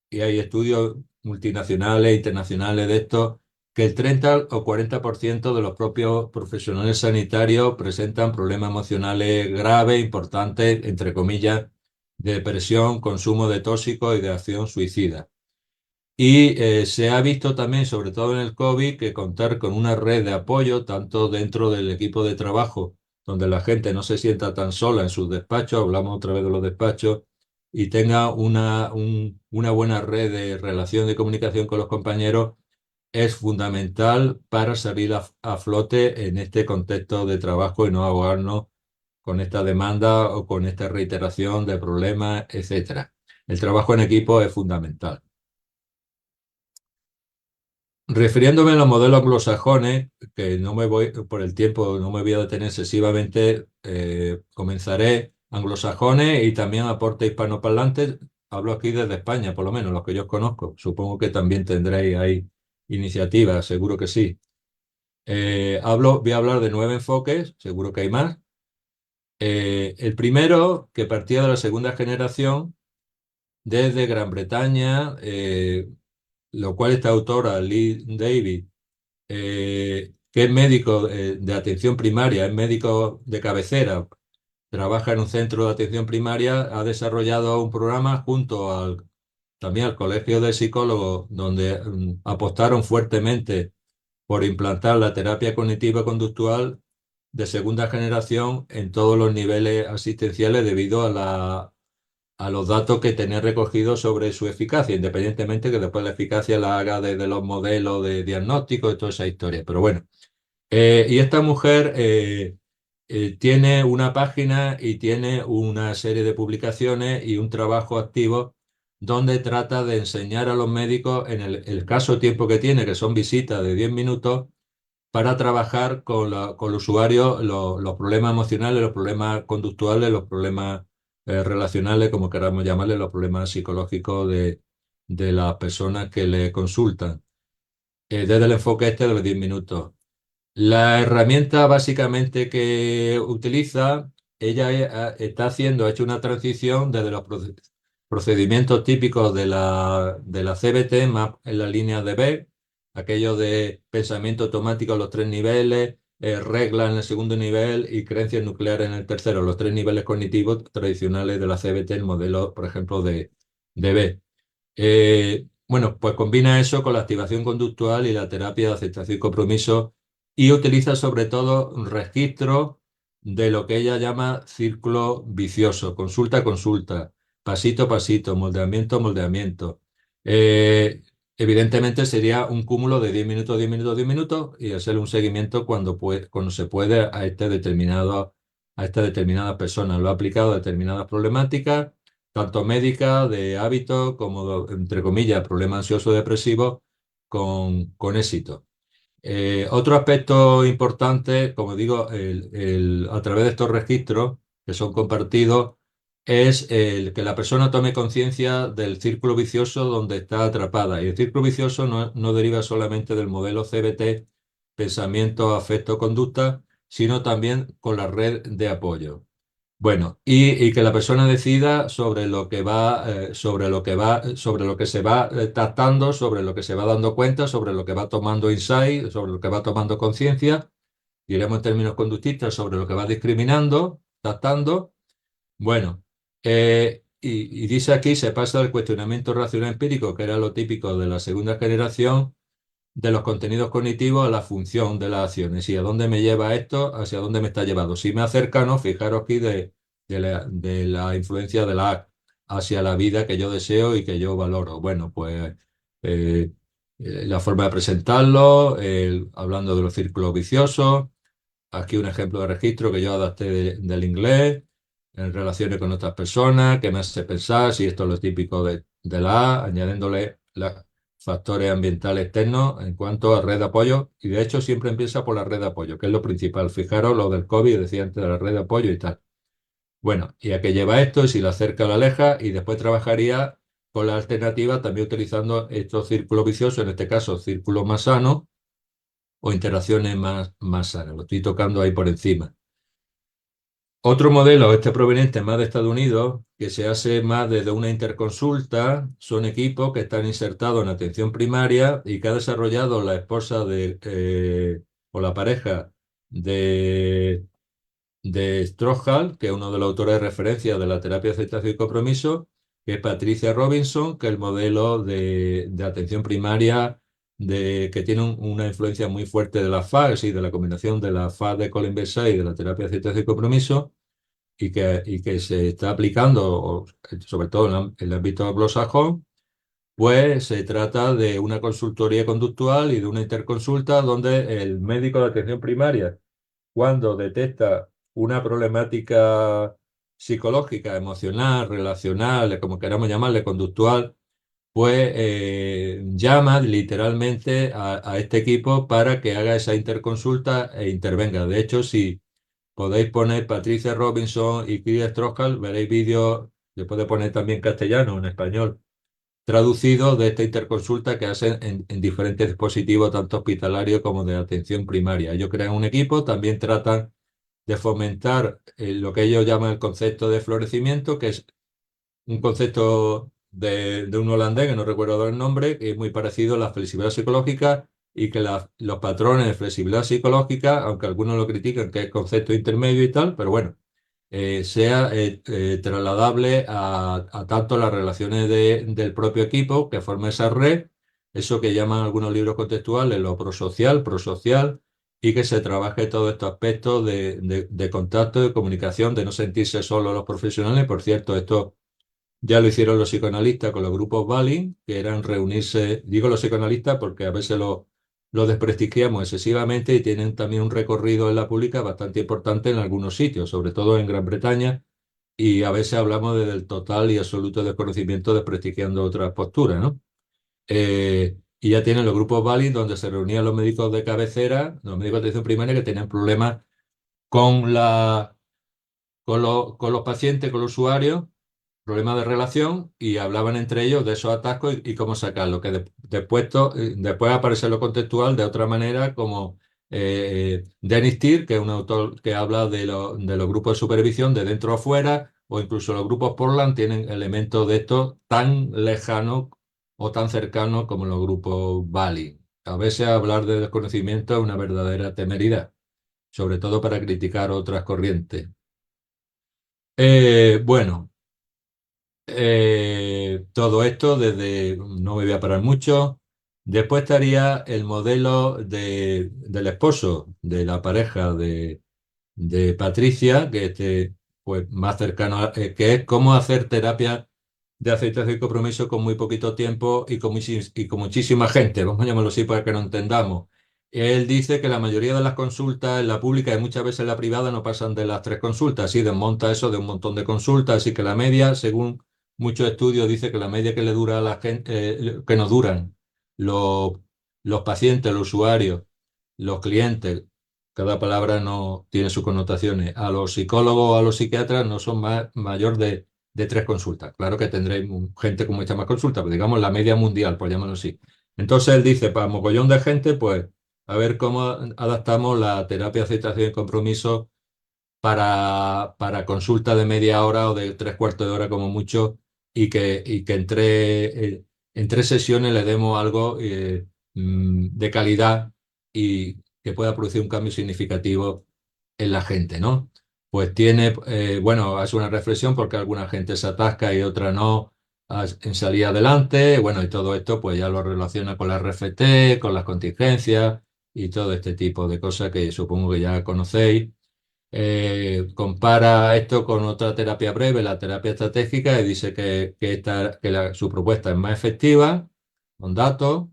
y hay estudios multinacionales, internacionales de esto, que el 30 o 40% de los propios profesionales sanitarios presentan problemas emocionales graves, importantes, entre comillas, de depresión, consumo de tóxicos y de acción suicida. Y se ha visto también, sobre todo en el COVID, que contar con una red de apoyo, tanto dentro del equipo de trabajo, donde la gente no se sienta tan sola en sus despachos, hablamos otra vez de los despachos, y tenga una buena red de relación de comunicación con los compañeros, es fundamental para salir a flote en este contexto de trabajo y no ahogarnos con esta demanda o con esta reiteración de problemas, etcétera. El trabajo en equipo es fundamental. Refiriéndome a los modelos anglosajones, que no me voy, por el tiempo, no me voy a detener excesivamente, comenzaré anglosajones y también aporte hispanoparlantes. Hablo aquí desde España, por lo menos, los que yo conozco. Supongo que también tendréis ahí iniciativas, seguro que sí. Voy a hablar de 9 enfoques, seguro que hay más. El primero, que partía de la segunda generación, desde Gran Bretaña, lo cual esta autora, Lee David, que es médico de atención primaria, es médico de cabecera, trabaja en un centro de atención primaria, ha desarrollado un programa junto también al Colegio de Psicólogos, donde apostaron fuertemente por implantar la terapia cognitiva conductual de segunda generación en todos los niveles asistenciales debido a los datos que tenía recogidos sobre su eficacia, independientemente que después la eficacia la haga desde los modelos de diagnóstico y toda esa historia. Pero bueno, y esta mujer tiene una página y tiene una serie de publicaciones y un trabajo activo donde trata de enseñar a los médicos, en el escaso tiempo que tiene, que son visitas de 10 minutos, para trabajar con el usuario los problemas emocionales, los problemas conductuales, los problemas relacionales, como queramos llamarle, los problemas psicológicos de las personas que le consultan, desde el enfoque este de los 10 minutos. La herramienta básicamente que utiliza, ella ha hecho una transición desde los procedimientos típicos de la CBT, más en la línea de B, aquello de pensamiento automático en los 3 niveles, reglas en el segundo nivel y creencias nucleares en el tercero, los 3 niveles cognitivos tradicionales de la CBT, el modelo, por ejemplo, de B. Bueno, pues combina eso con la activación conductual y la terapia de aceptación y compromiso y utiliza sobre todo un registro de lo que ella llama círculo vicioso, consulta a consulta, pasito a pasito, moldeamiento a moldeamiento. Evidentemente sería un cúmulo de 10 minutos, 10 minutos, 10 minutos y hacer un seguimiento cuando se puede a esta determinada persona. Lo ha aplicado a determinadas problemáticas tanto médica, de hábito, como, entre comillas, problema ansioso depresivo, con éxito. Otro aspecto importante, como digo, a través de estos registros que son compartidos, es el que la persona tome conciencia del círculo vicioso donde está atrapada. Y el círculo vicioso no deriva solamente del modelo CBT, pensamiento, afecto, conducta, sino también con la red de apoyo. Bueno, y que la persona decida sobre lo que va, sobre lo que va, sobre lo que se va tratando, sobre lo que se va dando cuenta, sobre lo que va tomando insight, sobre lo que va tomando conciencia, diremos en términos conductistas, sobre lo que va discriminando, tratando. Bueno, y dice aquí, se pasa del cuestionamiento racional empírico, que era lo típico de la segunda generación, de los contenidos cognitivos a la función de las acciones y a dónde me lleva esto, hacia dónde me está llevando. Si me acercano, fijaros aquí de la influencia de la hacia la vida que yo deseo y que yo valoro. Bueno, pues eh, la forma de presentarlo, hablando de los círculos viciosos, aquí un ejemplo de registro que yo adapté del inglés, en relaciones con otras personas, que me hace pensar si esto es lo típico de la A, añadiéndole factores ambientales externos en cuanto a red de apoyo. Y de hecho siempre empieza por la red de apoyo, que es lo principal. Fijaros lo del COVID, decía antes de la red de apoyo y tal. Bueno, ¿y a qué lleva esto? Y si lo acerca o lo aleja, y después trabajaría con la alternativa también utilizando estos círculos viciosos, en este caso círculos más sanos o interacciones más sanas. Lo estoy tocando ahí por encima. Otro modelo, este proveniente más de Estados Unidos, que se hace más desde una interconsulta, son equipos que están insertados en atención primaria y que ha desarrollado la esposa o la pareja de, de Strohal, que es uno de los autores de referencia de la terapia de aceptación y compromiso, que es Patricia Robinson, que es el modelo de atención primaria que tiene una influencia muy fuerte de la FAS y de la combinación de la FAS de Colin Bersay y de la terapia de aceptación y compromiso y que se está aplicando, sobre todo en el ámbito anglosajón, pues se trata de una consultoría conductual y de una interconsulta donde el médico de atención primaria, cuando detecta una problemática psicológica, emocional, relacional, como queramos llamarle, conductual, pues llama literalmente a este equipo para que haga esa interconsulta e intervenga. De hecho, si podéis poner Patricia Robinson y Kyria Strohal, veréis vídeos, se puede poner también castellano, en español, traducidos de esta interconsulta que hacen en diferentes dispositivos, tanto hospitalarios como de atención primaria. Ellos crean un equipo, también tratan de fomentar lo que ellos llaman el concepto de florecimiento, que es un concepto de un holandés, que no recuerdo el nombre, que es muy parecido a la flexibilidad psicológica y que los patrones de flexibilidad psicológica, aunque algunos lo critican, que es concepto intermedio y tal, pero bueno, sea trasladable a tanto las relaciones del propio equipo que forma esa red, eso que llaman algunos libros contextuales, lo prosocial, y que se trabaje todos estos aspectos de contacto, de comunicación, de no sentirse solo los profesionales. Por cierto, esto ya lo hicieron los psicoanalistas con los grupos Balin, que eran reunirse, digo los psicoanalistas porque a veces lo desprestigiamos excesivamente y tienen también un recorrido en la pública bastante importante en algunos sitios, sobre todo en Gran Bretaña, y a veces hablamos desde el total y absoluto desconocimiento desprestigiando otras posturas, ¿no? Y ya tienen los grupos Balin donde se reunían los médicos de cabecera, los médicos de atención primaria que tenían problemas con con los pacientes, con los usuarios, problemas de relación y hablaban entre ellos de esos atascos y cómo sacarlo, que después aparece lo contextual de otra manera como Dennis Tier, que es un autor que habla de los grupos de supervisión de dentro a fuera o incluso los grupos Portland tienen elementos de esto tan lejanos o tan cercanos como los grupos Bali. A veces hablar de desconocimiento es una verdadera temeridad, sobre todo para criticar otras corrientes. Bueno. Todo esto desde, no me voy a parar mucho. Después estaría el modelo del esposo, de la pareja de Patricia, que pues más cercano, que es cómo hacer terapia de aceptación y compromiso con muy poquito tiempo y con muchísima gente, vamos a llamarlo así para que no entendamos. Él dice que la mayoría de las consultas en la pública y muchas veces en la privada no pasan de las tres consultas, así desmonta eso de un montón de consultas, así que la media, según muchos estudios, dice que la media que le dura a la gente, que nos duran los, los pacientes, los usuarios, los clientes, cada palabra no tiene sus connotaciones. A los psicólogos o a los psiquiatras no son mayor de tres consultas. Claro que tendréis gente con muchas más consultas, pero digamos la media mundial, por llamarlo así. Entonces él dice, para mogollón de gente, pues a ver cómo adaptamos la terapia, aceptación y compromiso para consulta de media hora o de tres cuartos de hora como mucho y que en tres sesiones le demos algo de calidad y que pueda producir un cambio significativo en la gente, ¿no? Pues tiene, bueno, hace una reflexión porque alguna gente se atasca y otra no en salir adelante, bueno, y todo esto pues ya lo relaciona con la RFT, con las contingencias y todo este tipo de cosas que supongo que ya conocéis. Compara esto con otra terapia breve, la terapia estratégica, y dice su propuesta es más efectiva, con datos.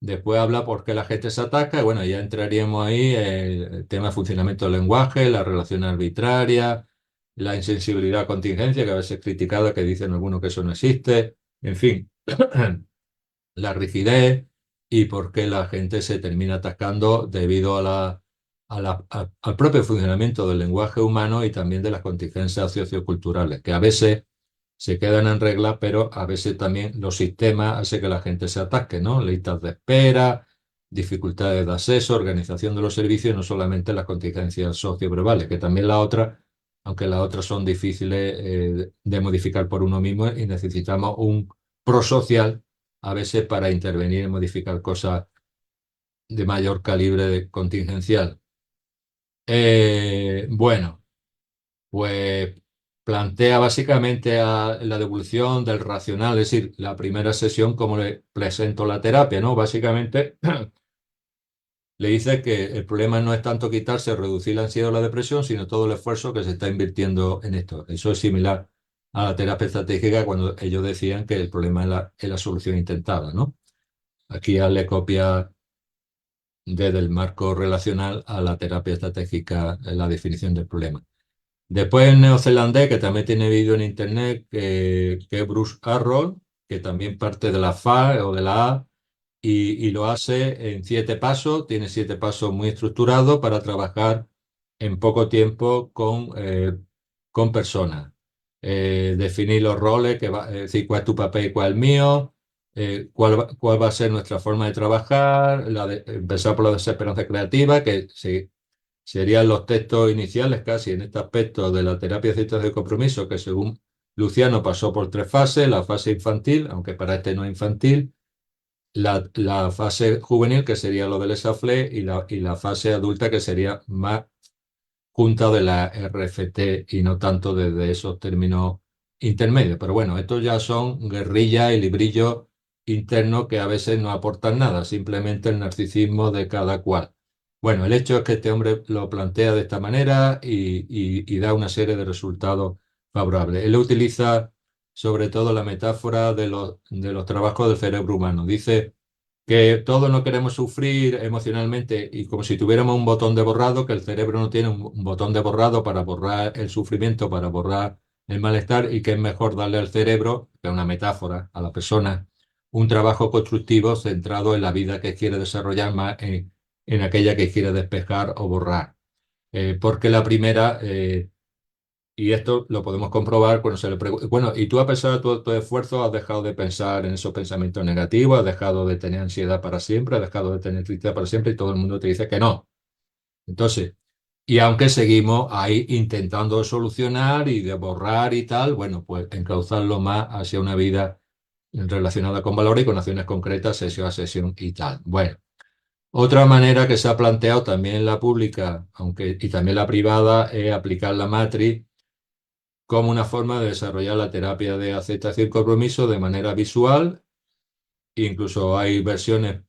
Después habla por qué la gente se ataca, y bueno, ya entraríamos ahí el tema de funcionamiento del lenguaje, la relación arbitraria, la insensibilidad a contingencia, que a veces es criticada, que dicen algunos que eso no existe, en fin, la rigidez y por qué la gente se termina atascando debido al propio funcionamiento del lenguaje humano y también de las contingencias socioculturales, que a veces se quedan en regla, pero a veces también los sistemas hacen que la gente se atasque, ¿no? Listas de espera, dificultades de acceso, organización de los servicios, no solamente las contingencias socioverbales, que también las otras, aunque las otras son difíciles de modificar por uno mismo y necesitamos un prosocial a veces para intervenir y modificar cosas de mayor calibre contingencial. Bueno, pues plantea básicamente la devolución del racional, es decir, la primera sesión como le presento la terapia, ¿no? Básicamente le dice que el problema no es tanto quitarse o reducir la ansiedad o la depresión, sino todo el esfuerzo que se está invirtiendo en esto. Eso es similar a la terapia estratégica cuando ellos decían que el problema es la solución intentada, ¿no? Aquí ya le copia desde el marco relacional a la terapia estratégica en la definición del problema. Después el neozelandés, que también tiene vídeo en internet, que es Bruce Arrow, que también parte de la FA o de la A, y lo hace en 7 pasos, tiene 7 pasos muy estructurados para trabajar en poco tiempo con personas. Definir los roles, es decir, cuál es tu papel y cuál es el mío, cuál va a ser nuestra forma de trabajar, empezar por la desesperanza creativa, que serían los textos iniciales casi en este aspecto de la terapia de citas de compromiso, que según Luciano pasó por 3 fases: la fase infantil, aunque para este no es infantil, la fase juvenil, que sería lo del SAFLE, y la fase adulta, que sería más junta de la RFT y no tanto desde esos términos intermedios. Pero bueno, estos ya son guerrillas y librillos internos que a veces no aportan nada, simplemente el narcisismo de cada cual. Bueno, el hecho es que este hombre lo plantea de esta manera y da una serie de resultados favorables. Él utiliza sobre todo la metáfora de los trabajos del cerebro humano. Dice que todos no queremos sufrir emocionalmente y como si tuviéramos un botón de borrado, que el cerebro no tiene un botón de borrado para borrar el sufrimiento, para borrar el malestar, y que es mejor darle al cerebro, que es una metáfora, a la persona, un trabajo constructivo centrado en la vida que quiere desarrollar, más en aquella que quiere despejar o borrar. Porque la primera, y esto lo podemos comprobar cuando se le pregunta, bueno, ¿y tú, a pesar de todo tu esfuerzo, has dejado de pensar en esos pensamientos negativos, has dejado de tener ansiedad para siempre, has dejado de tener tristeza para siempre? Y todo el mundo te dice que no. Entonces, y aunque seguimos ahí intentando solucionar y de borrar y tal, bueno, pues encauzarlo más hacia una vida relacionada con valores y con acciones concretas, sesión a sesión y tal. Bueno, otra manera que se ha planteado también en la pública, y también la privada, es aplicar la matriz como una forma de desarrollar la terapia de aceptación y compromiso de manera visual. Incluso hay versiones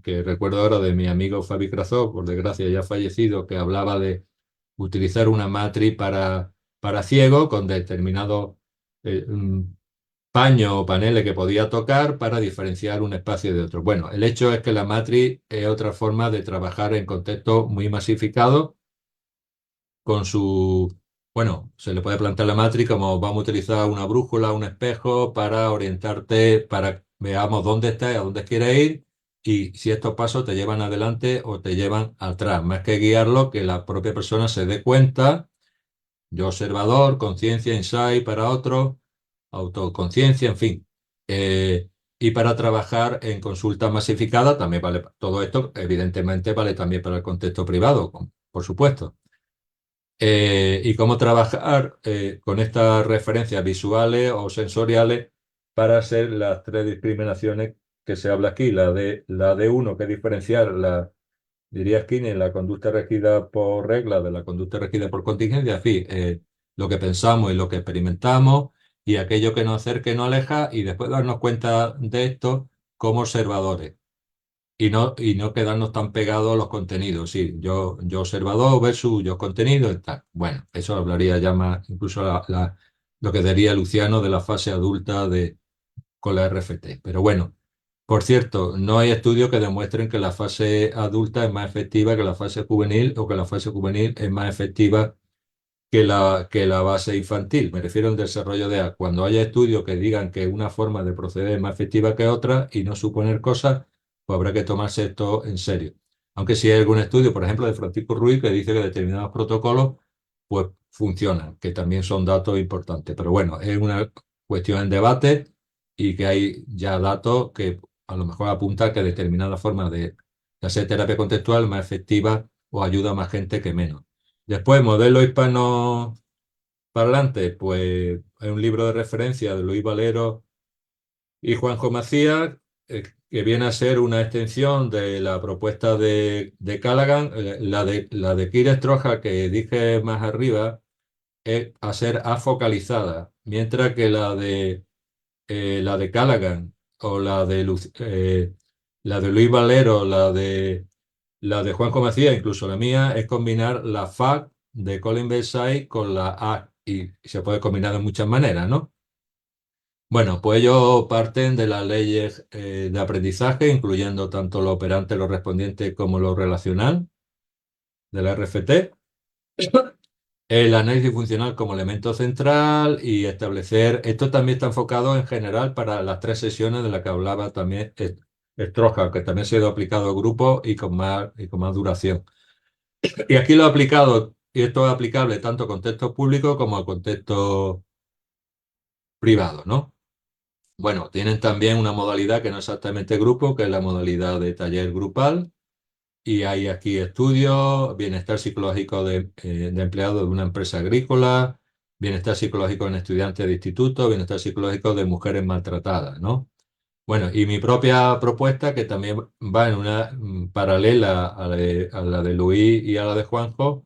que recuerdo ahora de mi amigo Fabi Crazó, por desgracia ya fallecido, que hablaba de utilizar una matriz para ciego con determinados paños o paneles que podía tocar para diferenciar un espacio de otro. Bueno, el hecho es que la matriz es otra forma de trabajar en contextos muy masificados con su... Bueno, se le puede plantear la matriz como: vamos a utilizar una brújula, un espejo para orientarte, para que veamos dónde estás, a dónde quieres ir y si estos pasos te llevan adelante o te llevan atrás. Más que guiarlo, que la propia persona se dé cuenta. Yo observador, conciencia, insight para otro, autoconciencia, en fin. Y para trabajar en consulta masificada también vale todo esto, evidentemente vale también para el contexto privado, por supuesto. y cómo trabajar con estas referencias visuales o sensoriales para hacer las tres discriminaciones que se habla aquí. La de uno, que es diferenciar diría Skinner, la conducta regida por reglas de la conducta regida por contingencia, en fin, lo que pensamos y lo que experimentamos y aquello que nos acerca y nos aleja, y después darnos cuenta de esto como observadores. Y no quedarnos tan pegados a los contenidos. Sí, yo observador versus yo contenido y tal. Bueno, eso hablaría ya más, incluso lo que diría Luciano de la fase adulta con la RFT. Pero bueno, por cierto, no hay estudios que demuestren que la fase adulta es más efectiva que la fase juvenil o que la fase juvenil es más efectiva que la base infantil. Me refiero al desarrollo de A. Cuando haya estudios que digan que una forma de proceder es más efectiva que otra y no suponer cosas, pues habrá que tomarse esto en serio. Aunque si hay algún estudio, por ejemplo, de Francisco Ruiz, que dice que determinados protocolos pues funcionan, que también son datos importantes. Pero bueno, es una cuestión en debate y que hay ya datos que a lo mejor apuntan a que determinada forma de hacer terapia contextual es más efectiva o ayuda a más gente que menos. Después, modelo hispano parlante, pues es un libro de referencia de Luis Valero y Juanjo Macías, que viene a ser una extensión de la propuesta de Callaghan. La de Kires Troja, que dije más arriba, es a ser afocalizada, mientras que la de Callaghan o la de Luis Valero, la de Juanjo Macías, incluso la mía, es combinar la FAC de Colin Bersay con la A, y se puede combinar de muchas maneras, ¿no? Bueno, pues ellos parten de las leyes de aprendizaje, incluyendo tanto lo operante, lo respondiente como lo relacional de la RFT, el análisis funcional como elemento central y establecer, esto también está enfocado en general para las tres sesiones de las que hablaba también Strohauer, que también ha sido aplicado a grupos y con más duración. Y aquí lo he aplicado, y esto es aplicable tanto a contextos públicos como a contextos privados, ¿no? Bueno, tienen también una modalidad que no es exactamente grupo, que es la modalidad de taller grupal, y hay aquí estudios, bienestar psicológico de empleados de una empresa agrícola, bienestar psicológico en estudiantes de instituto, bienestar psicológico de mujeres maltratadas, ¿no? Bueno, y mi propia propuesta, que también va en una paralela a la de Luis y a la de Juanjo,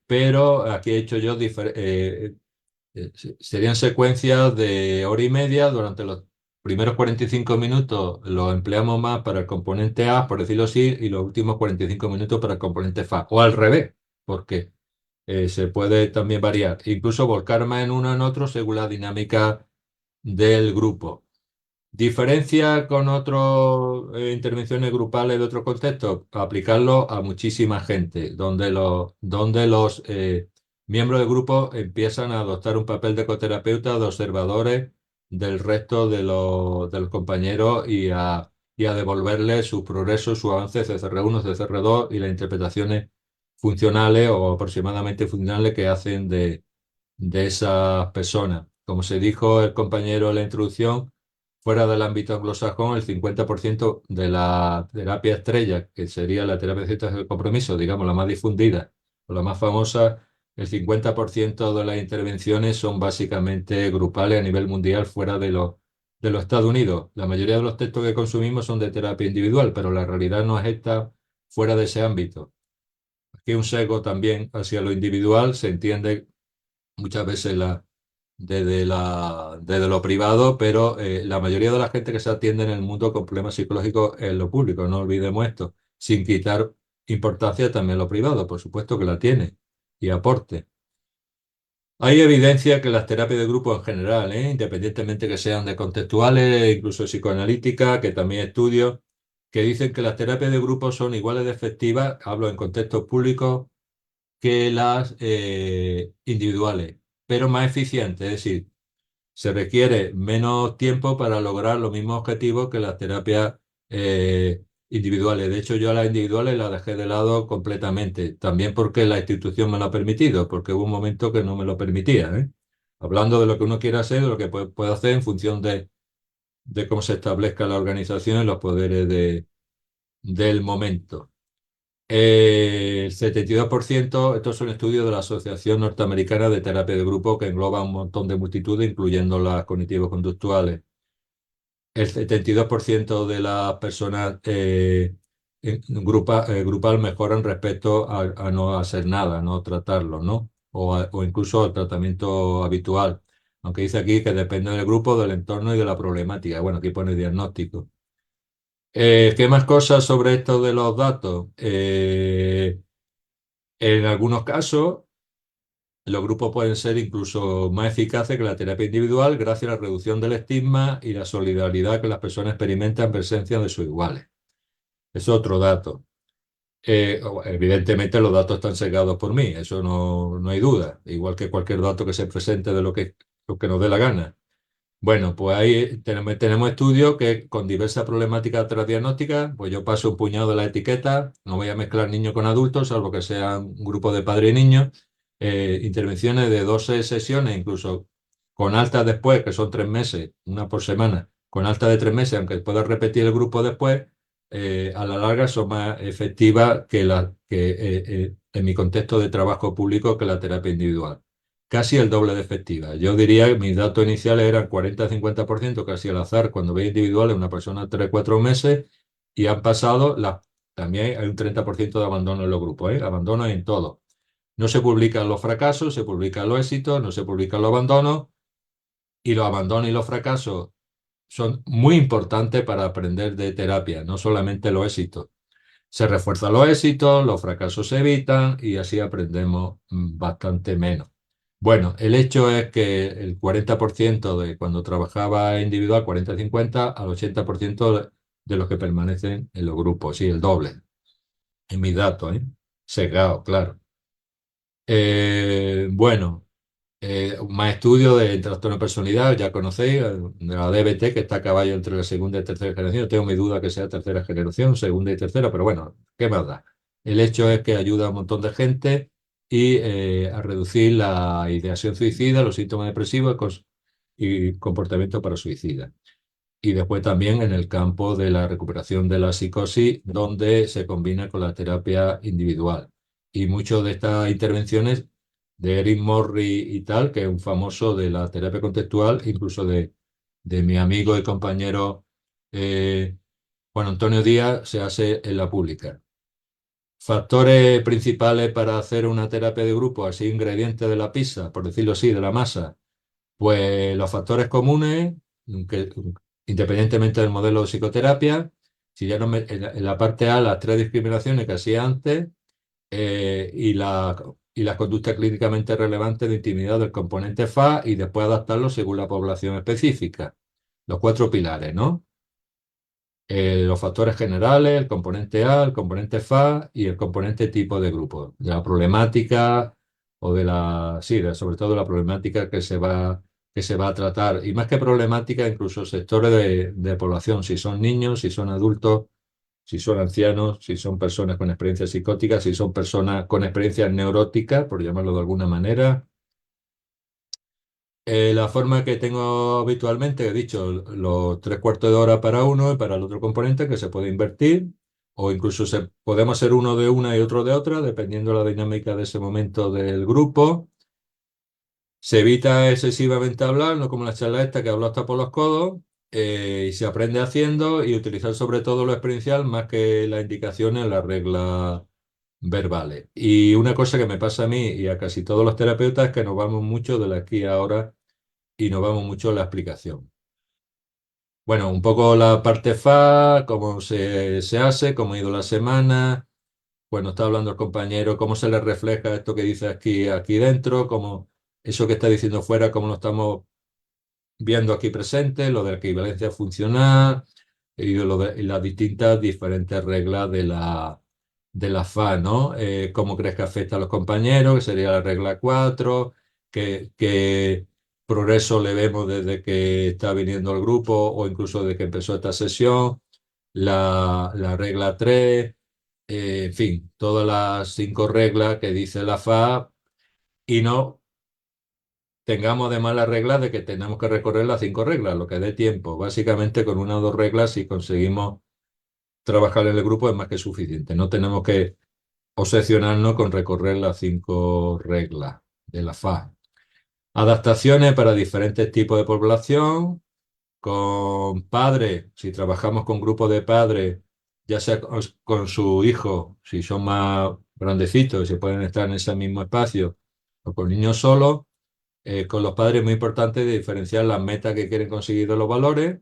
pero aquí he hecho yo serían secuencias de hora y media. Durante los primeros 45 minutos los empleamos más para el componente A, por decirlo así, y los últimos 45 minutos para el componente FA, o al revés, porque se puede también variar, incluso volcar más en uno en otro según la dinámica del grupo. Diferencia con otras intervenciones grupales de otro contexto, aplicarlo a muchísima gente, donde los miembros del grupo empiezan a adoptar un papel de coterapeuta, de observadores del resto de los compañeros y a devolverles sus progresos, sus avances CCR1, CCR2 y las interpretaciones funcionales o aproximadamente funcionales que hacen de esas personas. Como se dijo el compañero en la introducción, fuera del ámbito anglosajón, el 50% de la terapia estrella, que sería la terapia de citas del compromiso, digamos, la más difundida o la más famosa, el 50% de las intervenciones son básicamente grupales a nivel mundial fuera de los Estados Unidos. La mayoría de los textos que consumimos son de terapia individual, pero la realidad no es esta fuera de ese ámbito. Aquí hay un sesgo también hacia lo individual, se entiende muchas veces desde lo privado, pero la mayoría de la gente que se atiende en el mundo con problemas psicológicos es lo público, no olvidemos esto, sin quitar importancia también lo privado, por supuesto que la tiene y aporte. Hay evidencia que las terapias de grupo en general, independientemente que sean de contextuales, incluso psicoanalíticas, que también estudios, que dicen que las terapias de grupo son iguales de efectivas, hablo en contextos públicos, que las individuales, pero más eficientes, es decir, se requiere menos tiempo para lograr los mismos objetivos que las terapias individuales. De hecho, yo a las individuales las dejé de lado completamente, también porque la institución me lo ha permitido, porque hubo un momento que no me lo permitía, ¿eh? Hablando de lo que uno quiere hacer, de lo que puede hacer en función de cómo se establezca la organización y los poderes del momento. El 72%, estos son estudios de la Asociación Norteamericana de Terapia de Grupo, que engloba un montón de multitudes, incluyendo las cognitivos-conductuales. El 72% de las personas grupal mejoran respecto a no hacer nada, no tratarlo, ¿no? O incluso al tratamiento habitual. Aunque dice aquí que depende del grupo, del entorno y de la problemática. Bueno, aquí pone diagnóstico. ¿Qué más cosas sobre esto de los datos? En algunos casos, los grupos pueden ser incluso más eficaces que la terapia individual gracias a la reducción del estigma y la solidaridad que las personas experimentan en presencia de sus iguales. Es otro dato. Evidentemente los datos están sesgados por mí, eso no hay duda, igual que cualquier dato que se presente de lo que nos dé la gana. Bueno, pues ahí tenemos estudios que con diversas problemáticas transdiagnósticas, pues yo paso un puñado de la etiqueta, no voy a mezclar niños con adultos, salvo que sean un grupo de padres y niños, intervenciones de 12 sesiones, incluso con altas después, que son 3 meses, una por semana, con altas de 3 meses, aunque puedas repetir el grupo después, a la larga son más efectivas que en mi contexto de trabajo público que la terapia individual, casi el doble de efectiva. Yo diría que mis datos iniciales eran 40-50%, casi al azar, cuando veis individuales, una persona 3-4 meses, y han pasado, también hay un 30% de abandono en los grupos, ¿eh? Abandono en todo. No se publican los fracasos, se publican los éxitos, no se publican los abandonos, y los abandonos y los fracasos son muy importantes para aprender de terapia, no solamente los éxitos. Se refuerzan los éxitos, los fracasos se evitan y así aprendemos bastante menos. Bueno, el hecho es que el 40% de cuando trabajaba individual, 40-50, al 80% de los que permanecen en los grupos, sí, el doble, en mis datos, ¿eh? Sesgado, claro. Bueno, más estudios de trastorno de personalidad, ya conocéis, de la DBT, que está a caballo entre la segunda y tercera generación. Tengo mi duda que sea tercera generación, segunda y tercera, pero bueno, ¿qué más da? El hecho es que ayuda a un montón de gente y a reducir la ideación suicida, los síntomas depresivos y comportamiento para suicida. Y después también en el campo de la recuperación de la psicosis, donde se combina con la terapia individual. Y muchas de estas intervenciones de Eric Morri y tal, que es un famoso de la terapia contextual, incluso de mi amigo y compañero eh, Juan Antonio Díaz, se hace en la pública. Factores principales para hacer una terapia de grupo, así ingredientes de la pizza, por decirlo así, de la masa. Pues los factores comunes, que, independientemente del modelo de psicoterapia, si ya no en la parte A, las tres discriminaciones que hacía antes, y las conductas clínicamente relevantes de intimidad del componente FA y después adaptarlo según la población específica. Los cuatro pilares, ¿no? Los factores generales, el componente A, el componente FA y el componente tipo de grupo, de la problemática o sí, sobre todo la problemática que se va a tratar. Y más que problemática, incluso sectores de población, si son niños, si son adultos, si son ancianos, si son personas con experiencias psicóticas, si son personas con experiencias neuróticas, por llamarlo de alguna manera. La forma que tengo habitualmente, he dicho, los 3/4 de hora para uno y para el otro componente que se puede invertir, o incluso podemos ser uno de una y otro de otra, dependiendo de la dinámica de ese momento del grupo. Se evita excesivamente hablar, no como la charla esta que habla hasta por los codos, y se aprende haciendo y utilizar sobre todo lo experiencial más que las indicaciones, las reglas verbales. Y una cosa que me pasa a mí y a casi todos los terapeutas es que nos vamos mucho de la aquí a ahora y nos vamos mucho en la explicación. Bueno, un poco la parte FA, cómo se hace, cómo ha ido la semana, bueno, está hablando el compañero, cómo se le refleja esto que dice aquí dentro, cómo eso que está diciendo fuera, cómo lo estamos viendo aquí presente, lo de la equivalencia funcional y las distintas diferentes reglas de la FA, ¿no? Cómo crees que afecta a los compañeros, que sería la regla 4, qué progreso le vemos desde que está viniendo al grupo o incluso desde que empezó esta sesión, la regla 3, en fin, todas las 5 reglas que dice la FA y no tengamos además la regla de que tenemos que recorrer las 5 reglas, lo que dé tiempo. Básicamente con una o dos reglas, si conseguimos trabajar en el grupo es más que suficiente. No tenemos que obsesionarnos con recorrer las 5 reglas de la FA. Adaptaciones para diferentes tipos de población, con padres, si trabajamos con grupos de padres, ya sea con su hijo, si son más grandecitos y se pueden estar en ese mismo espacio, o con niños solos, con los padres es muy importante diferenciar las metas que quieren conseguir de los valores,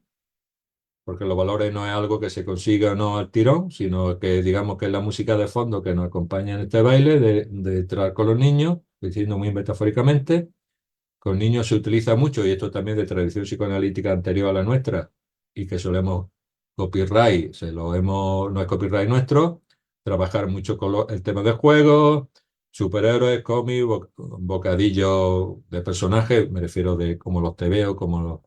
porque los valores no es algo que se consiga no al tirón, sino que digamos que es la música de fondo que nos acompaña en este baile de entrar con los niños, diciendo muy metafóricamente. Con niños se utiliza mucho, y esto también de tradición psicoanalítica anterior a la nuestra, y que solemos copyright, no es copyright nuestro, trabajar mucho con el tema de juegos, superhéroes, cómics, bocadillos de personajes, me refiero de como los tebeos, como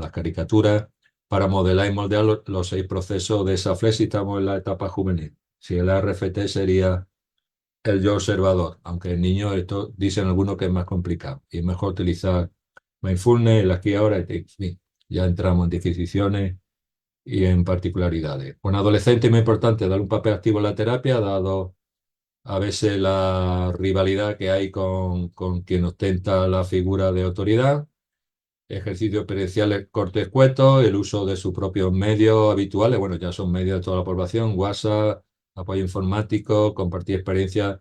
las caricaturas, para modelar y moldear los 6 procesos de esa flex si estamos en la etapa juvenil. Si el RFT sería el yo observador, aunque el niño, esto dicen algunos que es más complicado y es mejor utilizar mindfulness, el aquí y ahora, en fin, ya entramos en definiciones y en particularidades. Con adolescentes es muy importante dar un papel activo en la terapia, dado a veces la rivalidad que hay con quien ostenta la figura de autoridad, ejercicios experienciales cortos y escuetos, el uso de sus propios medios habituales, bueno, ya son medios de toda la población, WhatsApp, apoyo informático, compartir experiencias.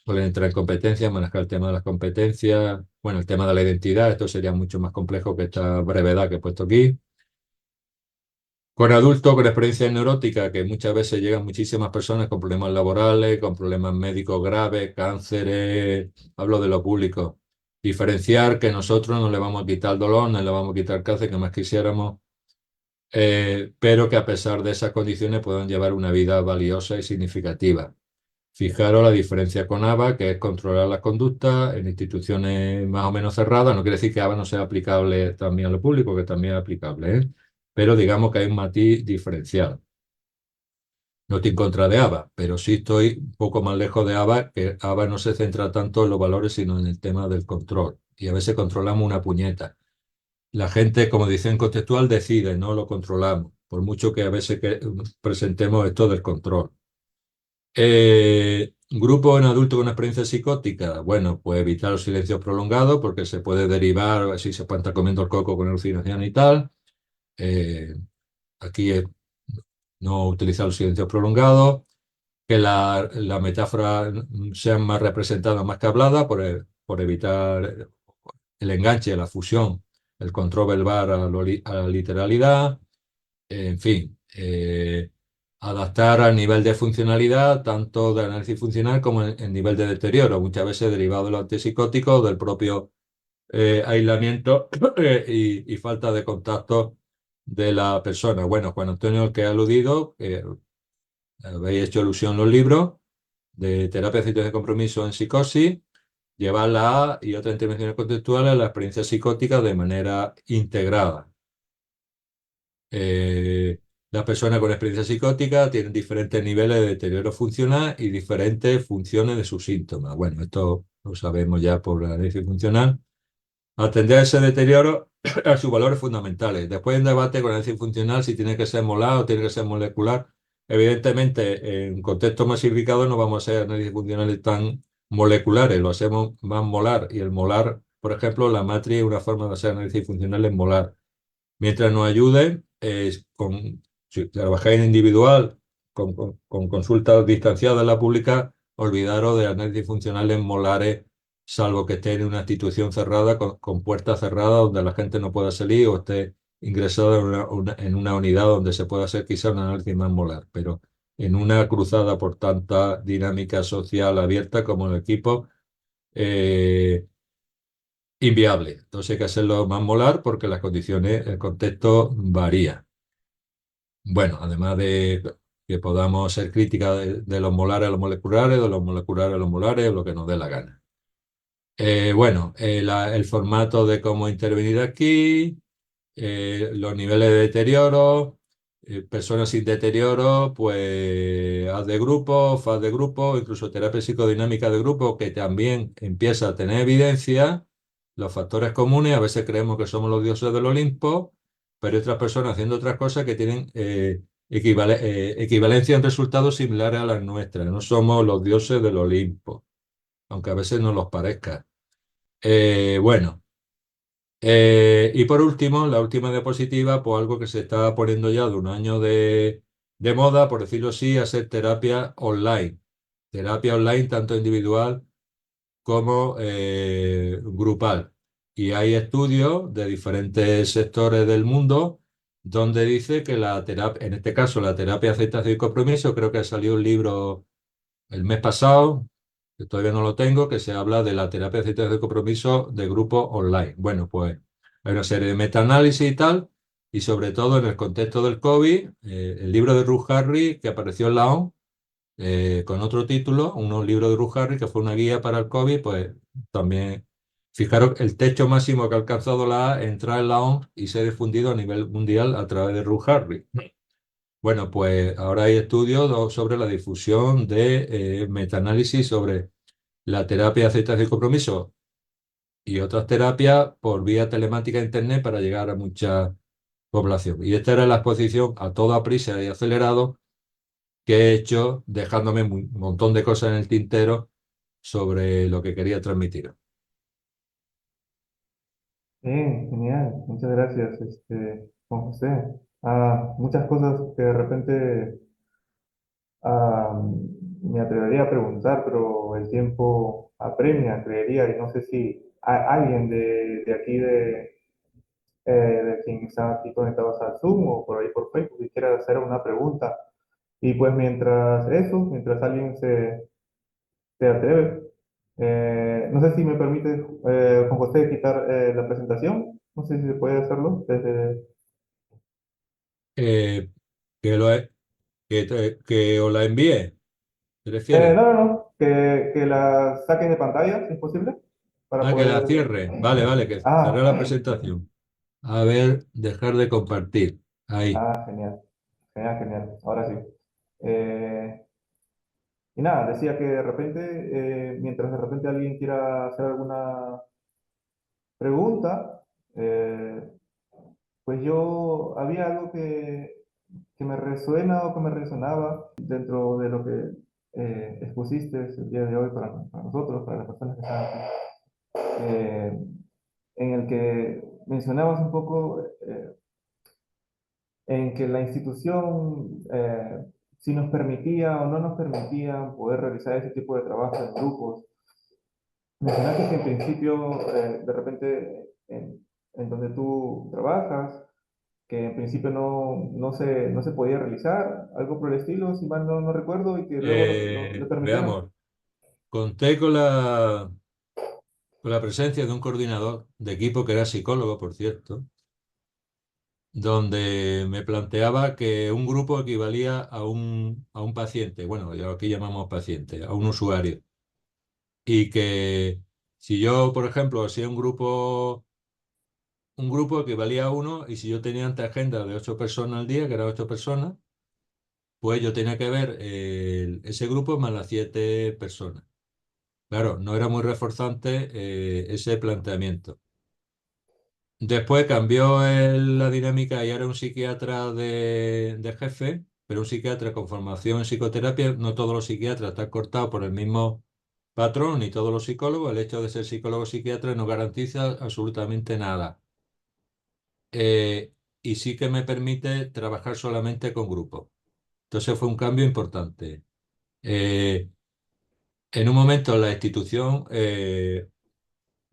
Suelen entrar en competencias, manejar el tema de las competencias, bueno, el tema de la identidad, esto sería mucho más complejo que esta brevedad que he puesto aquí. Con adultos con experiencia neurótica, que muchas veces llegan muchísimas personas con problemas laborales, con problemas médicos graves, cánceres, hablo de lo público. Diferenciar que nosotros no le vamos a quitar el dolor, no le vamos a quitar el cáncer que más quisiéramos, pero que a pesar de esas condiciones puedan llevar una vida valiosa y significativa. Fijaros la diferencia con ABA, que es controlar las conductas en instituciones más o menos cerradas. No quiere decir que ABA no sea aplicable también a lo público, que también es aplicable, ¿eh? Pero digamos que hay un matiz diferencial. No estoy en contra de ABA, pero sí estoy un poco más lejos de ABA, que ABA no se centra tanto en los valores, sino en el tema del control. Y a veces controlamos una puñeta. La gente, como dicen contextual, decide, no lo controlamos, por mucho que a veces presentemos esto del control. Grupo en adulto con experiencia psicótica. Bueno, pues evitar los silencios prolongados porque se puede derivar, si se puede estar comiendo el coco con alucinación y tal. Eh, aquí es no utilizar los silencios prolongados. Que la metáfora sea más representada más que hablada por evitar el enganche, la fusión, el control verbal a la literalidad. En fin, adaptar al nivel de funcionalidad, tanto de análisis funcional como en nivel de deterioro, muchas veces derivado de los antipsicóticos, del propio aislamiento y falta de contacto de la persona. Bueno, Juan Antonio, el que ha aludido, habéis hecho alusión en los libros de terapia de situaciones de compromiso en psicosis, llevar la A y otras intervenciones conceptuales a la experiencia psicótica de manera integrada. Eh, las personas con experiencia psicótica tienen diferentes niveles de deterioro funcional y diferentes funciones de sus síntomas. Bueno, esto lo sabemos ya por la análisis funcional. Atender ese deterioro a sus valores fundamentales. Después en debate con análisis funcional si tiene que ser molar o tiene que ser molecular. Evidentemente, en contextos masificados no vamos a hacer análisis funcionales tan moleculares, lo hacemos más molar. Y el molar, por ejemplo, la matriz es una forma de hacer análisis funcionales molar. Mientras nos ayude, si trabajáis en individual, con consultas distanciadas en la pública, olvidaros de análisis funcionales molares, salvo que esté en una institución cerrada, con puertas cerradas, donde la gente no pueda salir o esté ingresada en una unidad donde se pueda hacer quizá un análisis más molar. Pero en una cruzada por tanta dinámica social abierta como el equipo, eh, inviable. Entonces hay que hacerlo más molar porque las condiciones, el contexto varía. Bueno, además de que podamos ser críticas de los molares a los moleculares, de los moleculares a los molares, lo que nos dé la gana. Bueno, el formato de cómo intervenir aquí, los niveles de deterioro, personas sin deterioro, pues haz de grupo, faz de grupo, incluso terapia psicodinámica de grupo, que también empieza a tener evidencia, los factores comunes, a veces creemos que somos los dioses del Olimpo, pero hay otras personas haciendo otras cosas que tienen equivalencia en resultados similares a las nuestras. No somos los dioses del Olimpo, aunque a veces no los parezca. Bueno, y por último, la última diapositiva, pues algo que se está poniendo ya de un año de moda, por decirlo así, a ser terapia online. Terapia online tanto individual como grupal. Y hay estudios de diferentes sectores del mundo donde dice que la terapia, en este caso la terapia aceptación y compromiso, creo que salió un libro el mes pasado, que todavía no lo tengo, que se habla de la terapia de citas de compromiso de grupo online. Bueno, pues hay una serie de metaanálisis y tal, y sobre todo en el contexto del COVID, el libro de Ruth Harris que apareció en la OMS, con otro título, unos libros de Ruth Harris que fue una guía para el COVID, pues también, fijaros, el techo máximo que ha alcanzado la A, entrar en la OMS y se ha difundido a nivel mundial a través de Ruth Harris. Bueno, pues ahora hay estudios sobre la difusión de metaanálisis sobre la terapia de aceptación y compromiso y otras terapias por vía telemática e internet para llegar a mucha población. Y esta era la exposición a toda prisa y acelerado que he hecho, dejándome un montón de cosas en el tintero sobre lo que quería transmitir. Bien, genial, muchas gracias, Juan José. Muchas cosas que de repente ah, me atrevería a preguntar, pero el tiempo apremia, creería, y no sé si alguien de aquí, de quien está aquí conectados al Zoom o por ahí por Facebook, que quiera hacer una pregunta. Y pues mientras alguien se atreve, no sé si me permite, Juan José, quitar la presentación. No sé si se puede hacerlo desde... Eh, que, lo, he- que os la envíe, ¿te refieres? que la saques de pantalla, si es posible, para Ah, que la poder... cierre. Vale, vale, que cerré Ah, la presentación. A ver, dejar de compartir. Ahí. genial, genial, genial. Ahora sí. Eh, y nada, decía que de repente, mientras de repente alguien quiera hacer alguna pregunta, pues yo había algo que me resuena o que me resonaba dentro de lo que expusiste el día de hoy para nosotros, para las personas que están aquí, eh, en el que mencionabas un poco en que la institución, si nos permitía o no nos permitía poder realizar ese tipo de trabajo en grupos. Mencionaste que en principio, de repente, en donde tú trabajas, que en principio no se podía realizar, algo por el estilo, si mal no recuerdo, y que luego le permitieron. Veamos. Conté con la presencia de un coordinador de equipo que era psicólogo, por cierto, donde me planteaba que un grupo equivalía a un paciente, bueno, ya aquí llamamos paciente, a un usuario, y que si yo, por ejemplo, hacía un grupo equivalía a uno, y si yo tenía ante agenda de 8 personas al día, que eran 8 personas, pues yo tenía que ver ese grupo más las 7 personas. Claro, no era muy reforzante ese planteamiento. Después cambió la dinámica y era un psiquiatra de jefe, pero un psiquiatra con formación en psicoterapia. No todos los psiquiatras están cortados por el mismo patrón, ni todos los psicólogos. El hecho de ser psicólogo o psiquiatra no garantiza absolutamente nada. Y sí que me permite trabajar solamente con grupos. Entonces fue un cambio importante. Eh, en un momento la institución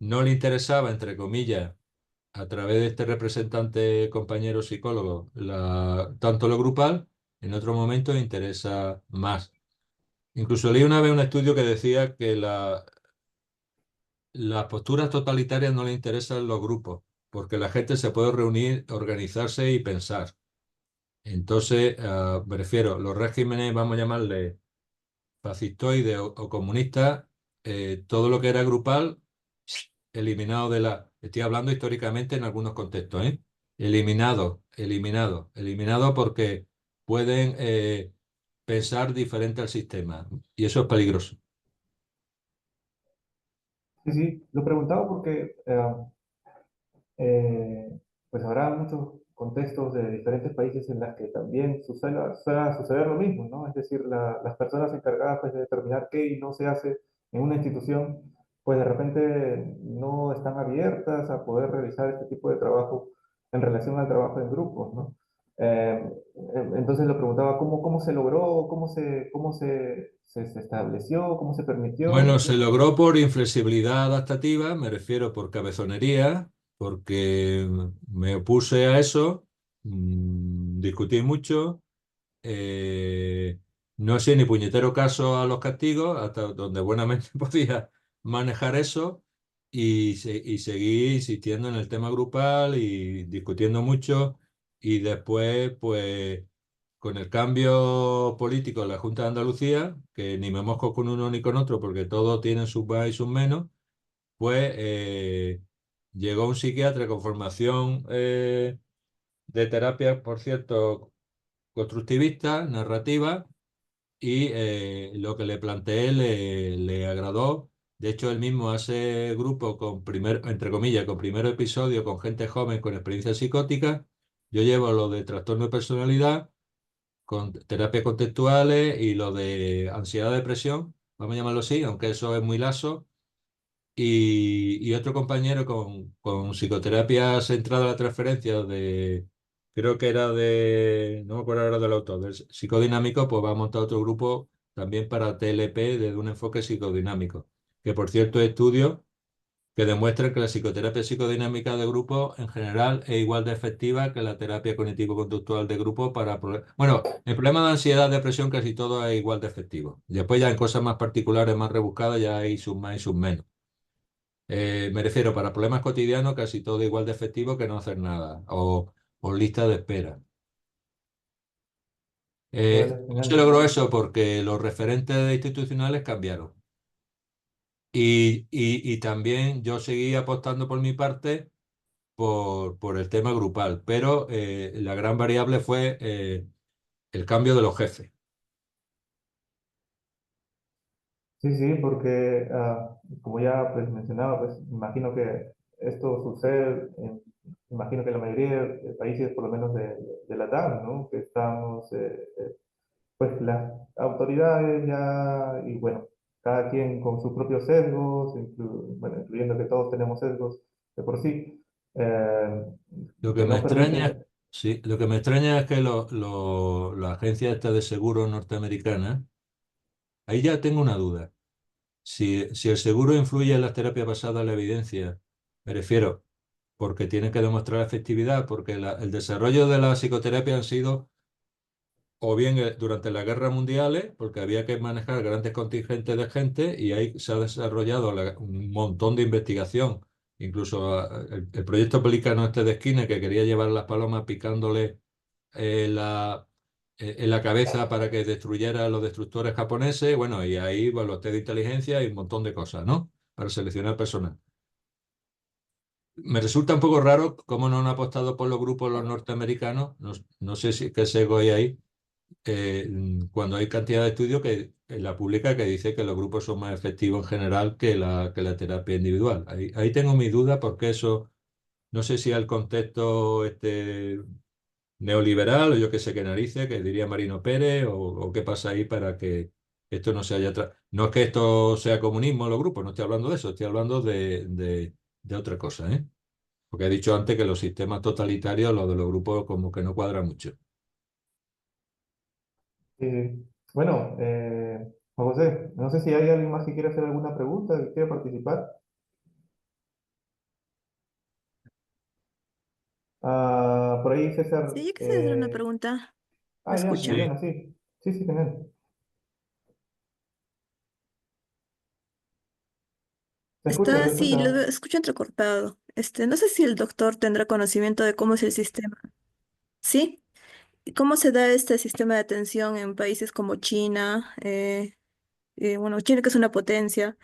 no le interesaba, entre comillas, a través de este representante compañero psicólogo, tanto lo grupal, en otro momento interesa más. Incluso leí una vez un estudio que decía que las posturas totalitarias no le interesan los grupos, porque la gente se puede reunir, organizarse y pensar. Entonces, me refiero, los regímenes, vamos a llamarle fascistoide o comunista, todo lo que era grupal, eliminado de la... Estoy hablando históricamente en algunos contextos, ¿eh? Eliminado, eliminado, eliminado porque pueden pensar diferente al sistema y eso es peligroso. Sí, sí, lo preguntaba porque pues habrá muchos contextos de diferentes países en las que también suele suceder lo mismo, ¿no? Es decir, las personas encargadas pues, de determinar qué y no se hace en una institución, pues de repente no están abiertas a poder realizar este tipo de trabajo en relación al trabajo en grupos, ¿no? Eh, entonces le preguntaba cómo se logró, se estableció, cómo se permitió. Bueno, se logró por inflexibilidad adaptativa, me refiero por cabezonería, porque me opuse a eso, discutí mucho, eh, no hacía ni puñetero caso a los castigos, hasta donde buenamente podía manejar eso, y seguí insistiendo en el tema grupal y discutiendo mucho, y después, pues, con el cambio político en la Junta de Andalucía, que ni me mosco con uno ni con otro, porque todos tienen sus más y sus menos, pues llegó un psiquiatra con formación de terapia, por cierto, constructivista, narrativa, y lo que le planteé le agradó. De hecho, él mismo hace grupo con primer, entre comillas, con primer episodio con gente joven con experiencia psicótica. Yo llevo lo de trastorno de personalidad con terapias contextuales y lo de ansiedad, depresión, vamos a llamarlo así, aunque eso es muy laso. Y otro compañero con psicoterapia centrada en la transferencia creo que era no me acuerdo ahora del autor, del psicodinámico, pues va a montar otro grupo también para TLP desde un enfoque psicodinámico. Que por cierto, estudios que demuestran que la psicoterapia psicodinámica de grupo en general es igual de efectiva que la terapia cognitivo-conductual de grupo para... Bueno, el problema de ansiedad, depresión, casi todo es igual de efectivo. Después ya en cosas más particulares, más rebuscadas, ya hay sus más y sus menos. Me refiero, para problemas cotidianos, casi todo igual de efectivo que no hacer nada, o lista de espera. Vale, ¿Cómo se genial. logró eso? Porque los referentes institucionales cambiaron. Y también yo seguí apostando por mi parte por el tema grupal, pero la gran variable fue el cambio de los jefes. Sí, sí, porque como ya pues, mencionaba, pues imagino que esto sucede, imagino que la mayoría de países, por lo menos de la TAM, ¿no? Que estamos, pues las autoridades ya, y bueno, cada quien con sus propios sesgos, bueno, incluyendo que todos tenemos sesgos de por sí, eh, Lo que que me no extraña, permiten. sí, lo que me extraña es que la agencia esta de seguros norteamericana, ahí ya tengo una duda. Si el seguro influye en las terapias basadas en la evidencia, me refiero, porque tienen que demostrar efectividad, porque el desarrollo de la psicoterapia han sido, o bien durante las guerras mundiales, porque había que manejar grandes contingentes de gente y ahí se ha desarrollado un montón de investigación. Incluso el proyecto Pelícano este de Skinner, que quería llevar las palomas picándole en la cabeza para que destruyera a los destructores japoneses. Bueno, y ahí bueno, los test de inteligencia y un montón de cosas, ¿no? Para seleccionar personal. Me resulta un poco raro cómo no han apostado por los grupos los norteamericanos. No, no sé si qué sesgo hay ahí. Cuando hay cantidad de estudios que en la pública que dice que los grupos son más efectivos en general que la terapia individual. Ahí tengo mi duda porque eso, no sé si al contexto neoliberal o yo que sé qué narices, que diría Marino Pérez, o qué pasa ahí para que esto no se haya... No es que esto sea comunismo los grupos, no estoy hablando de eso, estoy hablando de otra cosa, ¿eh? Porque he dicho antes que los sistemas totalitarios, los de los grupos, como que no cuadra mucho. Bueno, Juan José, no sé si hay alguien más que quiera hacer alguna pregunta, que quiera participar. Por ahí Sí, César. yo quisiera hacer una pregunta. ¿Me Ya, escuchan? Sí, Juliana, sí. Sí, sí, genial. Se escucha, se Sí, lo escucha. escucho entrecortado. No sé si el doctor tendrá conocimiento de cómo es el sistema. ¿Sí? ¿Y cómo se da este sistema de atención en países como China? Bueno, China que es una potencia.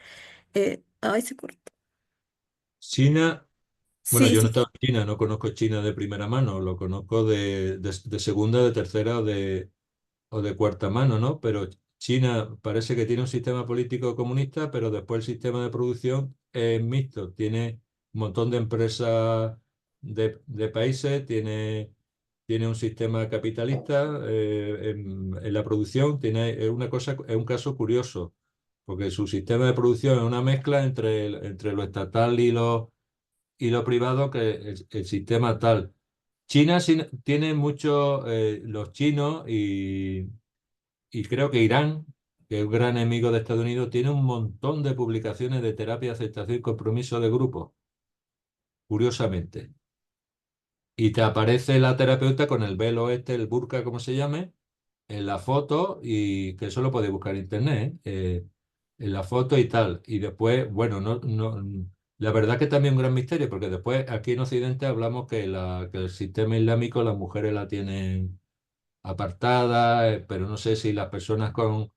Ay, se cortó. China, bueno, Sí, yo no he sí. estado en China, no conozco China de primera mano, lo conozco de segunda, de tercera o de cuarta mano, ¿no? Pero China parece que tiene un sistema político comunista, pero después el sistema de producción es mixto, tiene un montón de empresas de países, tiene tiene un sistema capitalista en la producción, tiene es un caso curioso, porque su sistema de producción es una mezcla entre lo estatal y lo privado, que el sistema tal. China tiene mucho, los chinos y creo que Irán, que es un gran enemigo de Estados Unidos, tiene un montón de publicaciones de terapia, aceptación y compromiso de grupo, curiosamente. Y te aparece la terapeuta con el velo este, el burka, como se llame, en la foto, y que eso lo podéis buscar en internet, en la foto y tal. Y después, bueno, la verdad que también un gran misterio, porque después aquí en Occidente hablamos que el sistema islámico las mujeres la tienen apartada, pero no sé si las personas con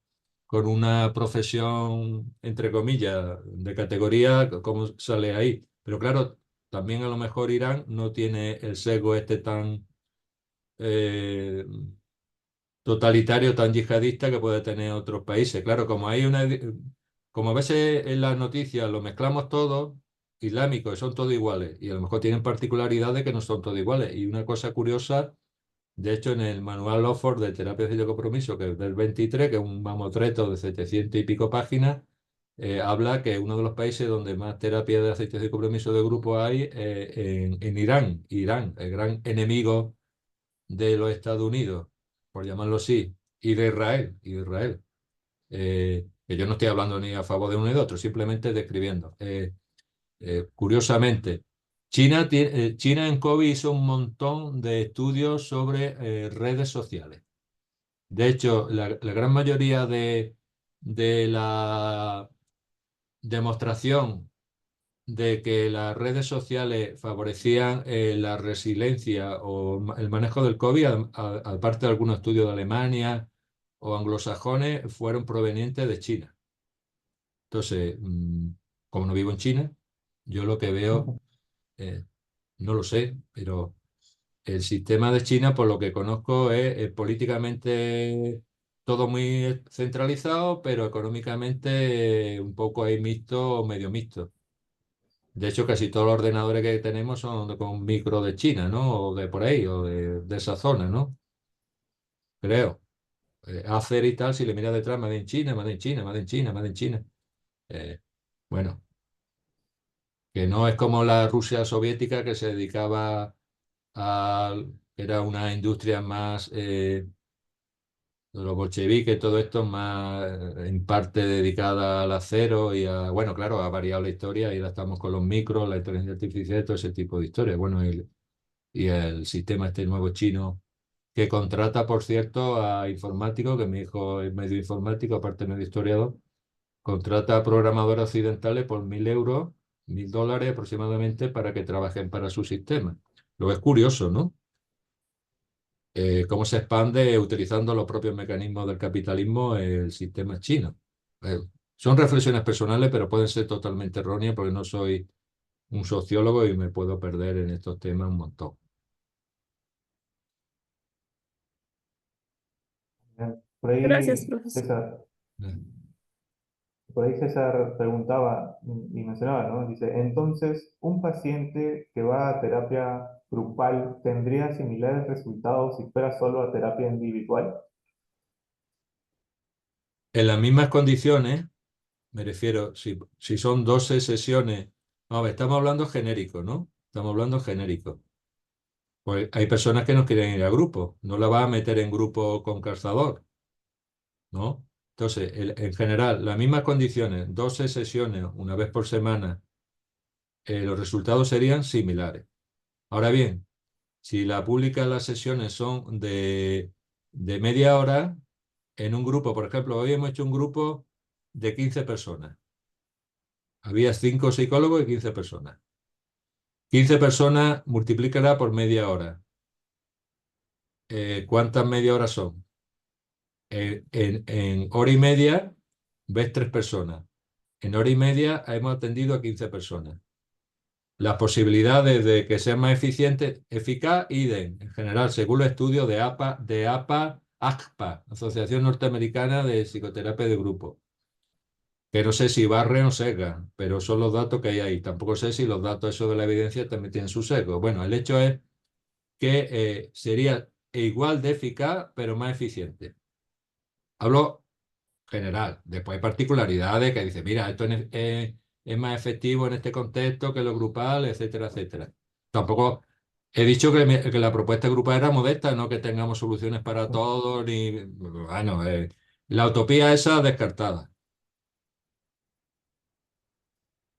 una profesión, entre comillas, de categoría, cómo sale ahí. Pero claro, también a lo mejor Irán no tiene el sesgo este tan eh, totalitario, tan yihadista que puede tener otros países. Claro, como a veces en las noticias lo mezclamos todo, islámicos, son todos iguales, y a lo mejor tienen particularidades que no son todos iguales. Y una cosa curiosa, de hecho, en el manual Oxford de terapia de compromiso, que es del 23, que es un mamotreto de 700 y pico páginas, habla que uno de los países donde más terapia de aceptación y compromiso de grupo hay en Irán. Irán, el gran enemigo de los Estados Unidos, por llamarlo así, y de Israel. Que yo no estoy hablando ni a favor de uno ni de otro, simplemente describiendo. Curiosamente, China en COVID hizo un montón de estudios sobre redes sociales. De hecho, la gran mayoría de la demostración de que las redes sociales favorecían la resiliencia o el manejo del COVID, aparte de algunos estudios de Alemania o anglosajones, fueron provenientes de China. Entonces, como no vivo en China, yo lo que veo, eh, no lo sé, pero el sistema de China, por lo que conozco, es políticamente todo muy centralizado, pero económicamente un poco ahí mixto o medio mixto. De hecho, casi todos los ordenadores que tenemos son con micro de China, ¿no? O de por ahí, o de esa zona, ¿no? Creo. Acer y tal, si le miras detrás, Made in China, Made in China, Made in China, Made in China. Eh, bueno, que no es como la Rusia soviética que se dedicaba a... Era una industria más... los bolcheviques, todo esto más en parte dedicada al acero y a... Bueno, claro, ha variado la historia y ahora estamos con los micros, la inteligencia artificial, todo ese tipo de historias. Bueno, y el sistema este nuevo chino que contrata, por cierto, a informáticos, que mi hijo es medio informático, aparte medio historiador, contrata a programadores occidentales por 1.000 euros, 1.000 dólares aproximadamente, para que trabajen para su sistema. Lo que es curioso, ¿no? Cómo se expande utilizando los propios mecanismos del capitalismo el sistema chino. Eh, Son reflexiones personales, pero pueden ser totalmente erróneas porque no soy un sociólogo y me puedo perder en estos temas un montón. Por Gracias, ahí, profesor. César, Eh, por ahí César preguntaba y mencionaba, ¿no? Dice, entonces, ¿un paciente que va a terapia grupal tendría similares resultados si fuera solo a terapia individual? En las mismas condiciones, me refiero, si son 12 sesiones, vamos a ver, estamos hablando genérico, ¿no? Estamos hablando genérico. Pues hay personas que no quieren ir a grupo, no la vas a meter en grupo con calzador, ¿no? Entonces, en general, las mismas condiciones, 12 sesiones una vez por semana, los resultados serían similares. Ahora bien, si la pública las sesiones son de media hora, en un grupo, por ejemplo, hoy hemos hecho un grupo de 15 personas. Había 5 psicólogos y 15 personas. 15 personas, multiplícala por media hora. ¿Cuántas media horas son? En hora y media ves 3 personas. En hora y media hemos atendido a 15 personas. Las posibilidades de que sea más eficiente, eficaz, idem, en general, según los estudios ACPA, Asociación Norteamericana de Psicoterapia de Grupo. Que no sé si barre o sesga, pero son los datos que hay ahí. Tampoco sé si los datos, eso de la evidencia, también tienen su sesgo. Bueno, el hecho es que sería igual de eficaz, pero más eficiente. Hablo general. Después hay particularidades que dicen, mira, esto es más efectivo en este contexto que lo grupal, etcétera, etcétera. Tampoco he dicho que la propuesta grupal era modesta, no que tengamos soluciones para todos, ni, bueno, la utopía esa descartada.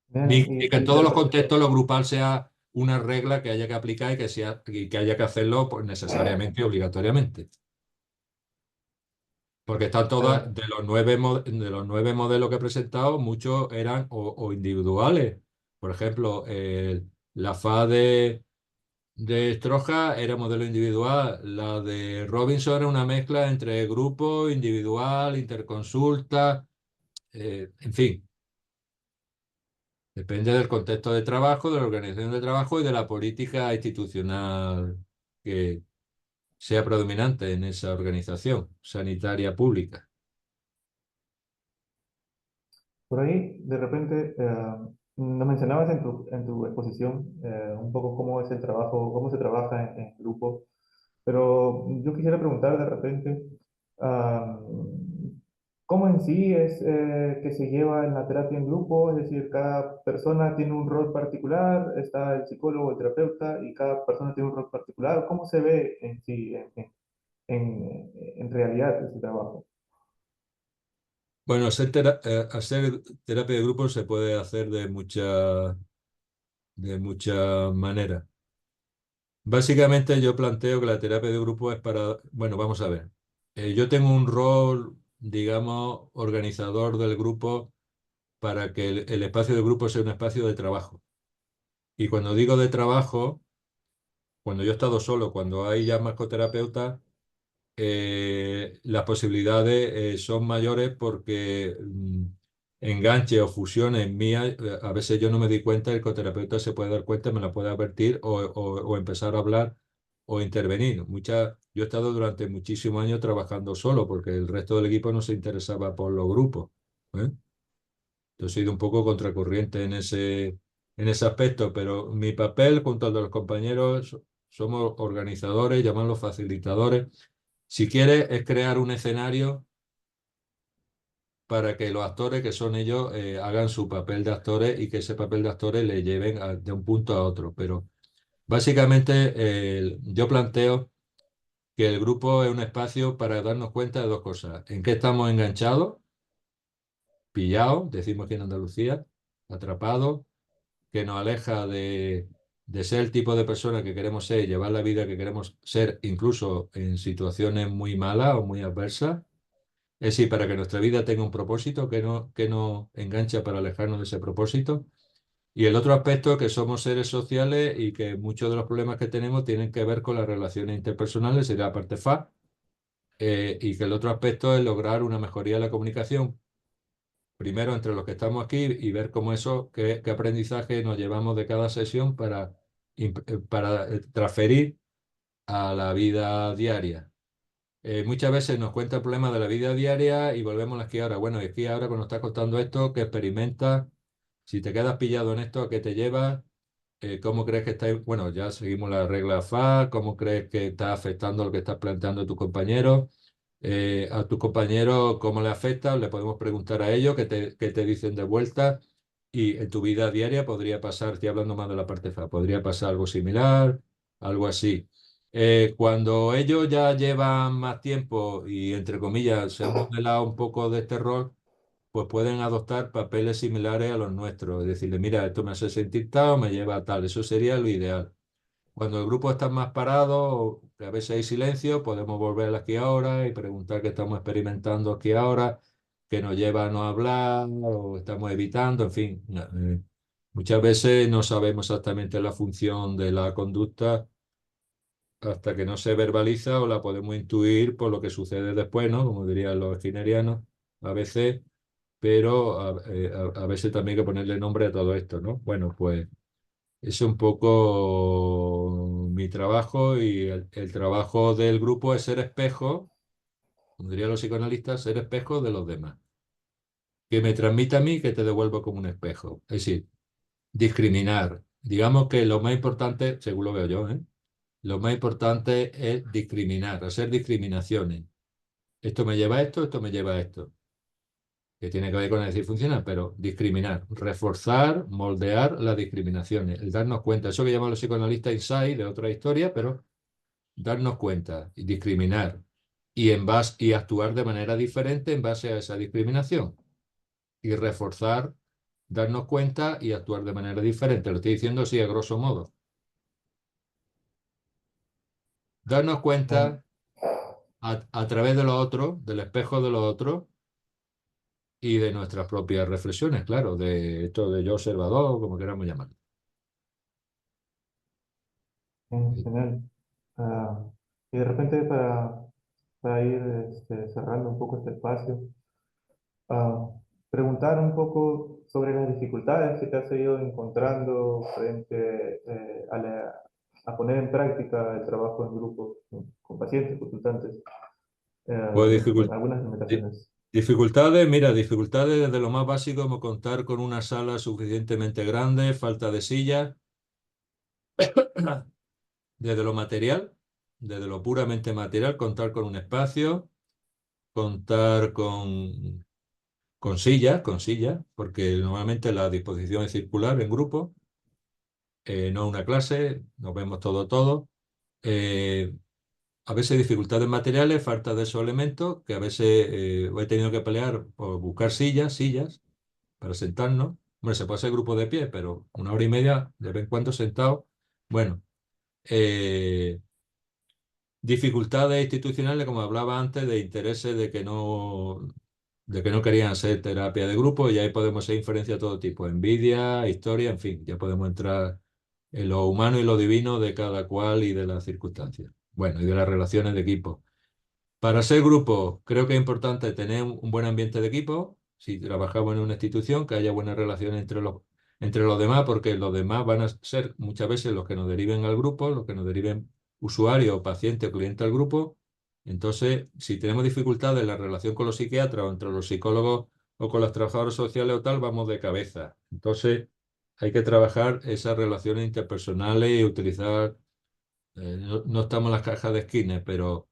Bien, Ni que en todos los contextos lo grupal sea una regla que haya que aplicar y que haya que hacerlo pues, necesariamente y obligatoriamente. Porque están todas, claro. de los 9 modelos que he presentado, muchos eran o individuales. Por ejemplo, la FA de Stroja era modelo individual, la de Robinson era una mezcla entre grupo, individual, interconsulta, en fin, depende del contexto de trabajo, de la organización de trabajo y de la política institucional que sea predominante en esa organización sanitaria pública. Por ahí, de repente, nos mencionabas en tu exposición un poco cómo es el trabajo, cómo se trabaja en grupo, pero yo quisiera preguntar de repente, ah, ¿cómo en sí es que se lleva en la terapia en grupo? Es decir, cada persona tiene un rol particular, está el psicólogo, el terapeuta, y cada persona tiene un rol particular. ¿Cómo se ve en sí, en realidad ese trabajo? Bueno, hacer terapia de grupo se puede hacer de muchas maneras. Básicamente yo planteo que la terapia de grupo es para, bueno, vamos a ver. Yo tengo un rol, digamos, organizador del grupo para que el espacio de grupo sea un espacio de trabajo. Y cuando digo de trabajo, cuando yo he estado solo, cuando hay ya mascoterapeutas, las posibilidades son mayores porque enganche o fusiones mías, a veces yo no me di cuenta, el coterapeuta se puede dar cuenta, me la puede advertir o empezar a hablar o intervenir. Yo he estado durante muchísimos años trabajando solo porque el resto del equipo no se interesaba por los grupos. ¿Eh? Yo he sido un poco contracorriente en ese aspecto, pero mi papel junto al de los compañeros somos organizadores, llamarlos facilitadores. Si quieres, es crear un escenario para que los actores, que son ellos, hagan su papel de actores y que ese papel de actores le lleven de un punto a otro. Pero básicamente yo planteo que el grupo es un espacio para darnos cuenta de dos cosas. En qué estamos enganchados, pillados, decimos aquí en Andalucía, atrapados, que nos aleja de ser el tipo de persona que queremos ser, llevar la vida que queremos ser, incluso en situaciones muy malas o muy adversas. Es decir, para que nuestra vida tenga un propósito, que no engancha para alejarnos de ese propósito. Y el otro aspecto es que somos seres sociales y que muchos de los problemas que tenemos tienen que ver con las relaciones interpersonales, sería la parte FA, y que el otro aspecto es lograr una mejoría de la comunicación, primero entre los que estamos aquí y ver cómo eso, qué aprendizaje nos llevamos de cada sesión para transferir a la vida diaria. Muchas veces nos cuenta el problema de la vida diaria y volvemos a la esquí ahora. Bueno, esquí ahora cuando estás contando esto, que experimentas, si te quedas pillado en esto, ¿a qué te lleva? ¿Cómo crees que está? Bueno, ya seguimos la regla FA, ¿cómo crees que está afectando lo que estás planteando a tus compañeros? A tus compañeros, ¿cómo le afecta? Le podemos preguntar a ellos qué te dicen de vuelta. Y en tu vida diaria podría pasar, estoy hablando más de la parte FA, podría pasar algo similar, algo así. Cuando ellos ya llevan más tiempo y, entre comillas, se han modelado un poco de este rol, pues pueden adoptar papeles similares a los nuestros. Es decirle, mira, esto me hace sentir tal o me lleva a tal. Eso sería lo ideal. Cuando el grupo está más parado, o que a veces hay silencio, podemos volver aquí ahora y preguntar qué estamos experimentando aquí ahora, qué nos lleva a no hablar o estamos evitando, en fin. Muchas veces no sabemos exactamente la función de la conducta hasta que no se verbaliza o la podemos intuir por lo que sucede después, ¿no? Como dirían los skinnerianos, a veces, pero a veces también hay que ponerle nombre a todo esto, ¿no? Bueno, pues es un poco mi trabajo y el trabajo del grupo es ser espejo, como dirían los psicoanalistas, ser espejo de los demás. Que me transmita a mí, que te devuelvo como un espejo. Es decir, discriminar. Digamos que lo más importante, según lo veo yo, ¿eh? lo más importante es discriminar, hacer discriminaciones. Esto me lleva a esto, esto me lleva a esto, que tiene que ver con el decir funcional, pero discriminar, reforzar, moldear las discriminaciones, el darnos cuenta, eso que llaman los psicoanalistas insight de otra historia, pero darnos cuenta y discriminar y actuar de manera diferente en base a esa discriminación y reforzar, darnos cuenta y actuar de manera diferente. Lo estoy diciendo así a grosso modo. Darnos Ah, cuenta a través de los otros, del espejo de los otros y de nuestras propias reflexiones, claro, de esto de yo observador, como queramos llamarlo. genial. Ah, y de repente para ir cerrando un poco este espacio, ah, preguntar un poco sobre las dificultades que te has ido encontrando frente a poner en práctica el trabajo en grupo con pacientes, consultantes, Pues con algunas limitaciones. dificultades, mira, dificultades desde lo más básico como contar con una sala suficientemente grande, falta de sillas, desde lo material, desde lo puramente material, contar con un espacio, contar con sillas, porque normalmente la disposición es circular en grupo, no una clase, nos vemos todo. Eh, a veces dificultades materiales, falta de esos elementos, que a veces he tenido que pelear por buscar sillas para sentarnos. Hombre, se puede hacer grupo de pie, pero 1 hora y media, de vez en cuando sentado. Bueno, eh, dificultades institucionales, como hablaba antes, de intereses de que no querían hacer terapia de grupo, y ahí podemos hacer inferencia de todo tipo, envidia, historia, en fin, ya podemos entrar en lo humano y lo divino de cada cual y de las circunstancias. Bueno, y de las relaciones de equipo. Para ser grupo, creo que es importante tener un buen ambiente de equipo. Si trabajamos en una institución, que haya buenas relaciones entre los demás, porque los demás van a ser muchas veces los que nos deriven al grupo, los que nos deriven usuario, paciente o cliente al grupo. Entonces, si tenemos dificultades en la relación con los psiquiatras o entre los psicólogos o con los trabajadores sociales o tal, vamos de cabeza. Entonces, hay que trabajar esas relaciones interpersonales y utilizar no estamos en las cajas de Skinner, pero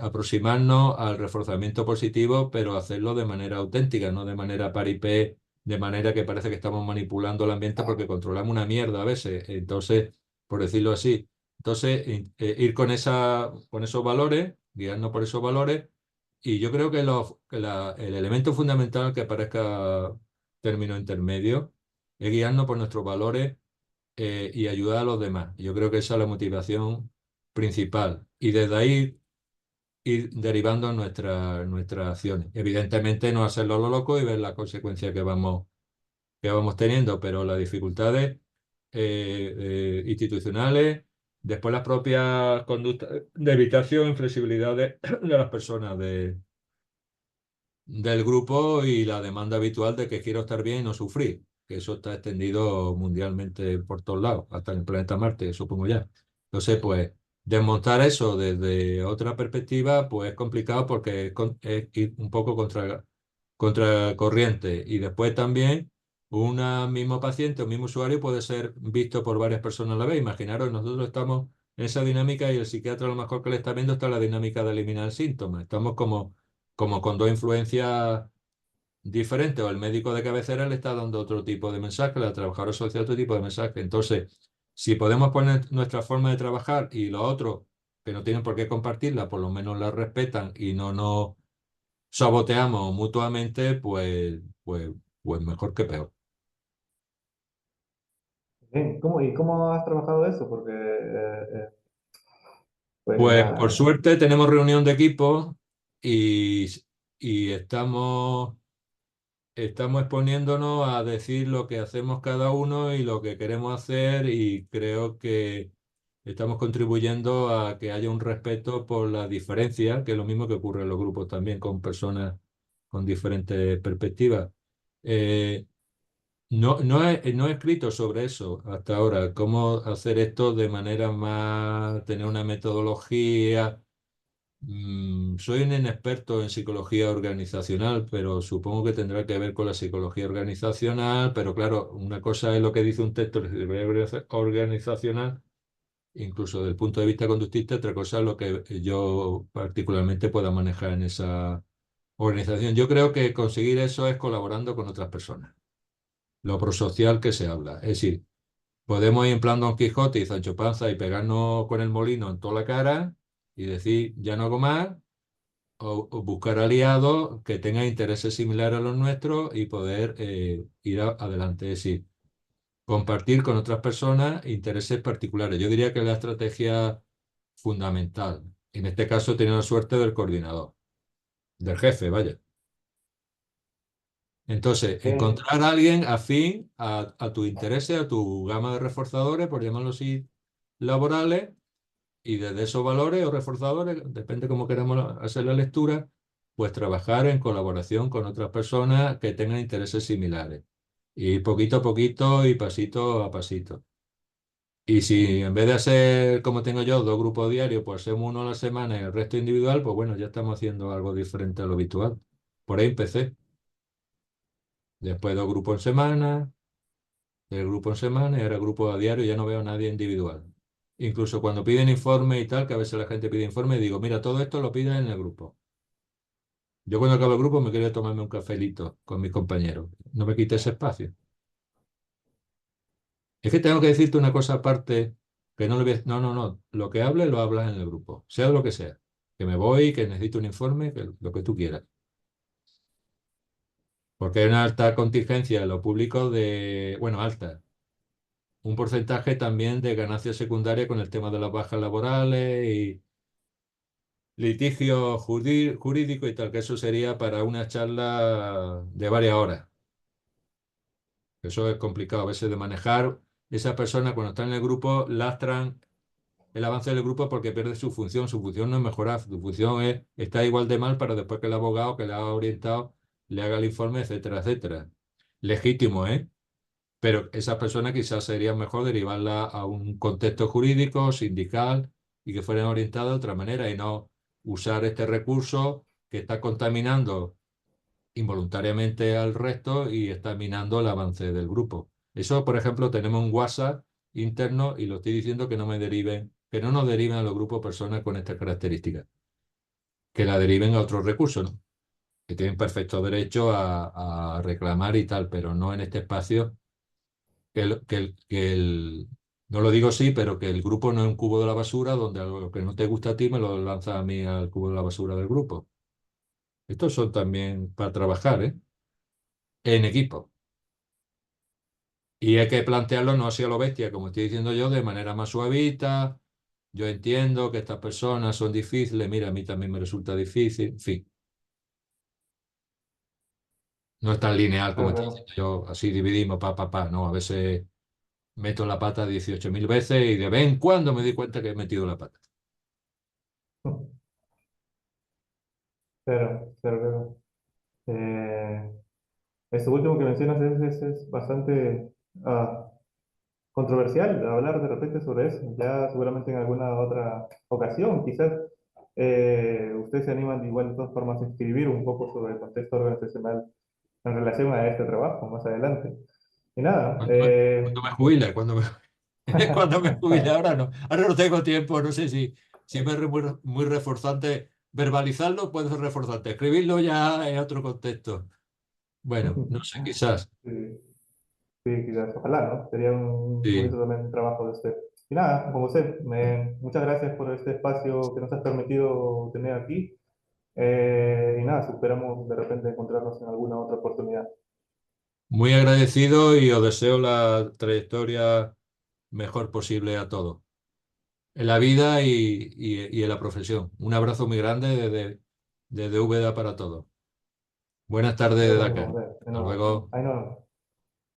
aproximarnos al reforzamiento positivo, pero hacerlo de manera auténtica, no de manera paripé, de manera que parece que estamos manipulando el ambiente porque controlamos una mierda a veces. Entonces, por decirlo así, entonces ir con esos valores, guiarnos por esos valores, y yo creo que, el elemento fundamental que aparezca término intermedio es guiarnos por nuestros valores y ayudar a los demás. Yo creo que esa es la motivación principal. Y desde ahí ir derivando nuestras acciones. Evidentemente no hacerlo a lo loco y ver las consecuencias que vamos teniendo, pero las dificultades institucionales, después las propias conductas de evitación y flexibilidad de las personas del grupo y la demanda habitual de que quiero estar bien y no sufrir, que eso está extendido mundialmente por todos lados, hasta en el planeta Marte, supongo ya. Entonces, pues, desmontar eso desde otra perspectiva, pues es complicado porque es ir un poco contra corriente. Y después también, un mismo paciente o mismo usuario puede ser visto por varias personas a la vez. Imaginaros, nosotros estamos en esa dinámica y el psiquiatra a lo mejor que le está viendo está en la dinámica de eliminar el síntoma. Estamos como con dos influencias diferentes, o el médico de cabecera le está dando otro tipo de mensaje, la trabajadora social otro tipo de mensaje. Entonces, si podemos poner nuestra forma de trabajar y los otros que no tienen por qué compartirla, por lo menos la respetan y no nos saboteamos mutuamente, pues mejor que peor. Bien, ¿y cómo has trabajado eso? Porque, pues, Pues por suerte tenemos reunión de equipo y, y estamos exponiéndonos a decir lo que hacemos cada uno y lo que queremos hacer, y creo que estamos contribuyendo a que haya un respeto por la diferencia, que es lo mismo que ocurre en los grupos también con personas con diferentes perspectivas. Eh, no he escrito sobre eso hasta ahora, cómo hacer esto de manera más, tener una metodología. Soy un inexperto en psicología organizacional, pero supongo que tendrá que ver con la psicología organizacional. Pero claro, una cosa es lo que dice un texto de psicología organizacional incluso desde el punto de vista conductista, otra cosa es lo que yo particularmente pueda manejar en esa organización. Yo creo que conseguir eso es colaborando con otras personas, lo prosocial que se habla. Es decir, podemos ir en plan Don Quijote y Sancho Panza y pegarnos con el molino en toda la cara y decir, ya no hago más, o buscar aliados que tengan intereses similares a los nuestros y poder ir adelante. Es decir, compartir con otras personas intereses particulares. Yo diría que es la estrategia fundamental. En este caso, he tenido la suerte del coordinador, del jefe, vaya. Entonces, Eh, encontrar a alguien afín a tus intereses, a tu gama de reforzadores, por llamarlo así, laborales, y desde esos valores o reforzadores, depende cómo queramos hacer la lectura, pues trabajar en colaboración con otras personas que tengan intereses similares. Y poquito a poquito y pasito a pasito. Y si en vez de hacer como tengo yo, dos grupos diarios, pues hacemos uno a la semana y el resto individual, pues bueno, ya estamos haciendo algo diferente a lo habitual. Por ahí empecé. Después dos grupos en semana, el grupo en semana y ahora grupo a diario, ya no veo a nadie individual. Incluso cuando piden informe y tal, que a veces la gente pide informe, digo, mira, todo esto lo piden en el grupo. Yo cuando acabo el grupo me quiero tomarme un cafelito con mis compañeros. No me quite ese espacio. Es que tengo que decirte una cosa aparte que no le voy a... No, no, no. Lo que hable lo hablas en el grupo, sea lo que sea. Que me voy, que necesito un informe, que lo que tú quieras. Porque hay una alta contingencia en lo público de... Bueno, alta. Un porcentaje también de ganancia secundaria con el tema de las bajas laborales y litigio jurídico y tal, que eso sería para una charla de varias horas. Eso es complicado a veces de manejar. Esas personas cuando están en el grupo lastran el avance del grupo porque pierde su función. Su función no es mejorar, su función es estar igual de mal para después que el abogado que le ha orientado le haga el informe, etcétera, etcétera. Legítimo, ¿eh? Pero esas personas quizás sería mejor derivarla a un contexto jurídico, sindical y que fueran orientadas de otra manera y no usar este recurso que está contaminando involuntariamente al resto y está minando el avance del grupo. Eso, por ejemplo, tenemos un WhatsApp interno y lo estoy diciendo que no me deriven, que no nos deriven a los grupos personas con estas características, que la deriven a otros recursos, ¿no? Que tienen perfecto derecho a reclamar y tal, pero no en este espacio, no lo digo sí, pero que el grupo no es un cubo de la basura donde algo que no te gusta a ti me lo lanza a mí al cubo de la basura del grupo. Estos son también para trabajar, ¿eh? En equipo. Y hay que plantearlo no así a lo bestia, como estoy diciendo yo, de manera más suavita. Yo entiendo que estas personas son difíciles, mira, a mí también me resulta difícil, en fin, no es tan lineal como claro, estoy claro. diciendo yo, así dividimos, no, a veces meto la pata 18.000 veces y de vez en cuando me doy cuenta que he metido la pata. Claro, claro, claro. Eh, Esto último que mencionas es bastante controversial hablar de repente sobre eso. Ya seguramente en alguna otra ocasión, quizás ustedes se animan de igual de todas formas a escribir un poco sobre el contexto organizacional en relación a este trabajo más adelante. Y nada, Cuando me jubile, cuando me jubile, ahora no tengo tiempo, no sé si me es muy reforzante verbalizarlo, puede ser reforzante, escribirlo ya en otro contexto. Bueno, no sé, quizás. sí, sí, quizás, ojalá, ¿no? Sería un Sí. bonito también trabajo de usted. Y nada, como usted, muchas gracias por este espacio que nos has permitido tener aquí. Y nada, esperamos de repente encontrarnos en alguna otra oportunidad. Muy agradecido y os deseo la trayectoria mejor posible a todos, en la vida y en la profesión. Un abrazo muy grande desde Úbeda para todos. Buenas tardes de Lo Dakar. mismo, de Hasta nuevo. luego. Ahí no.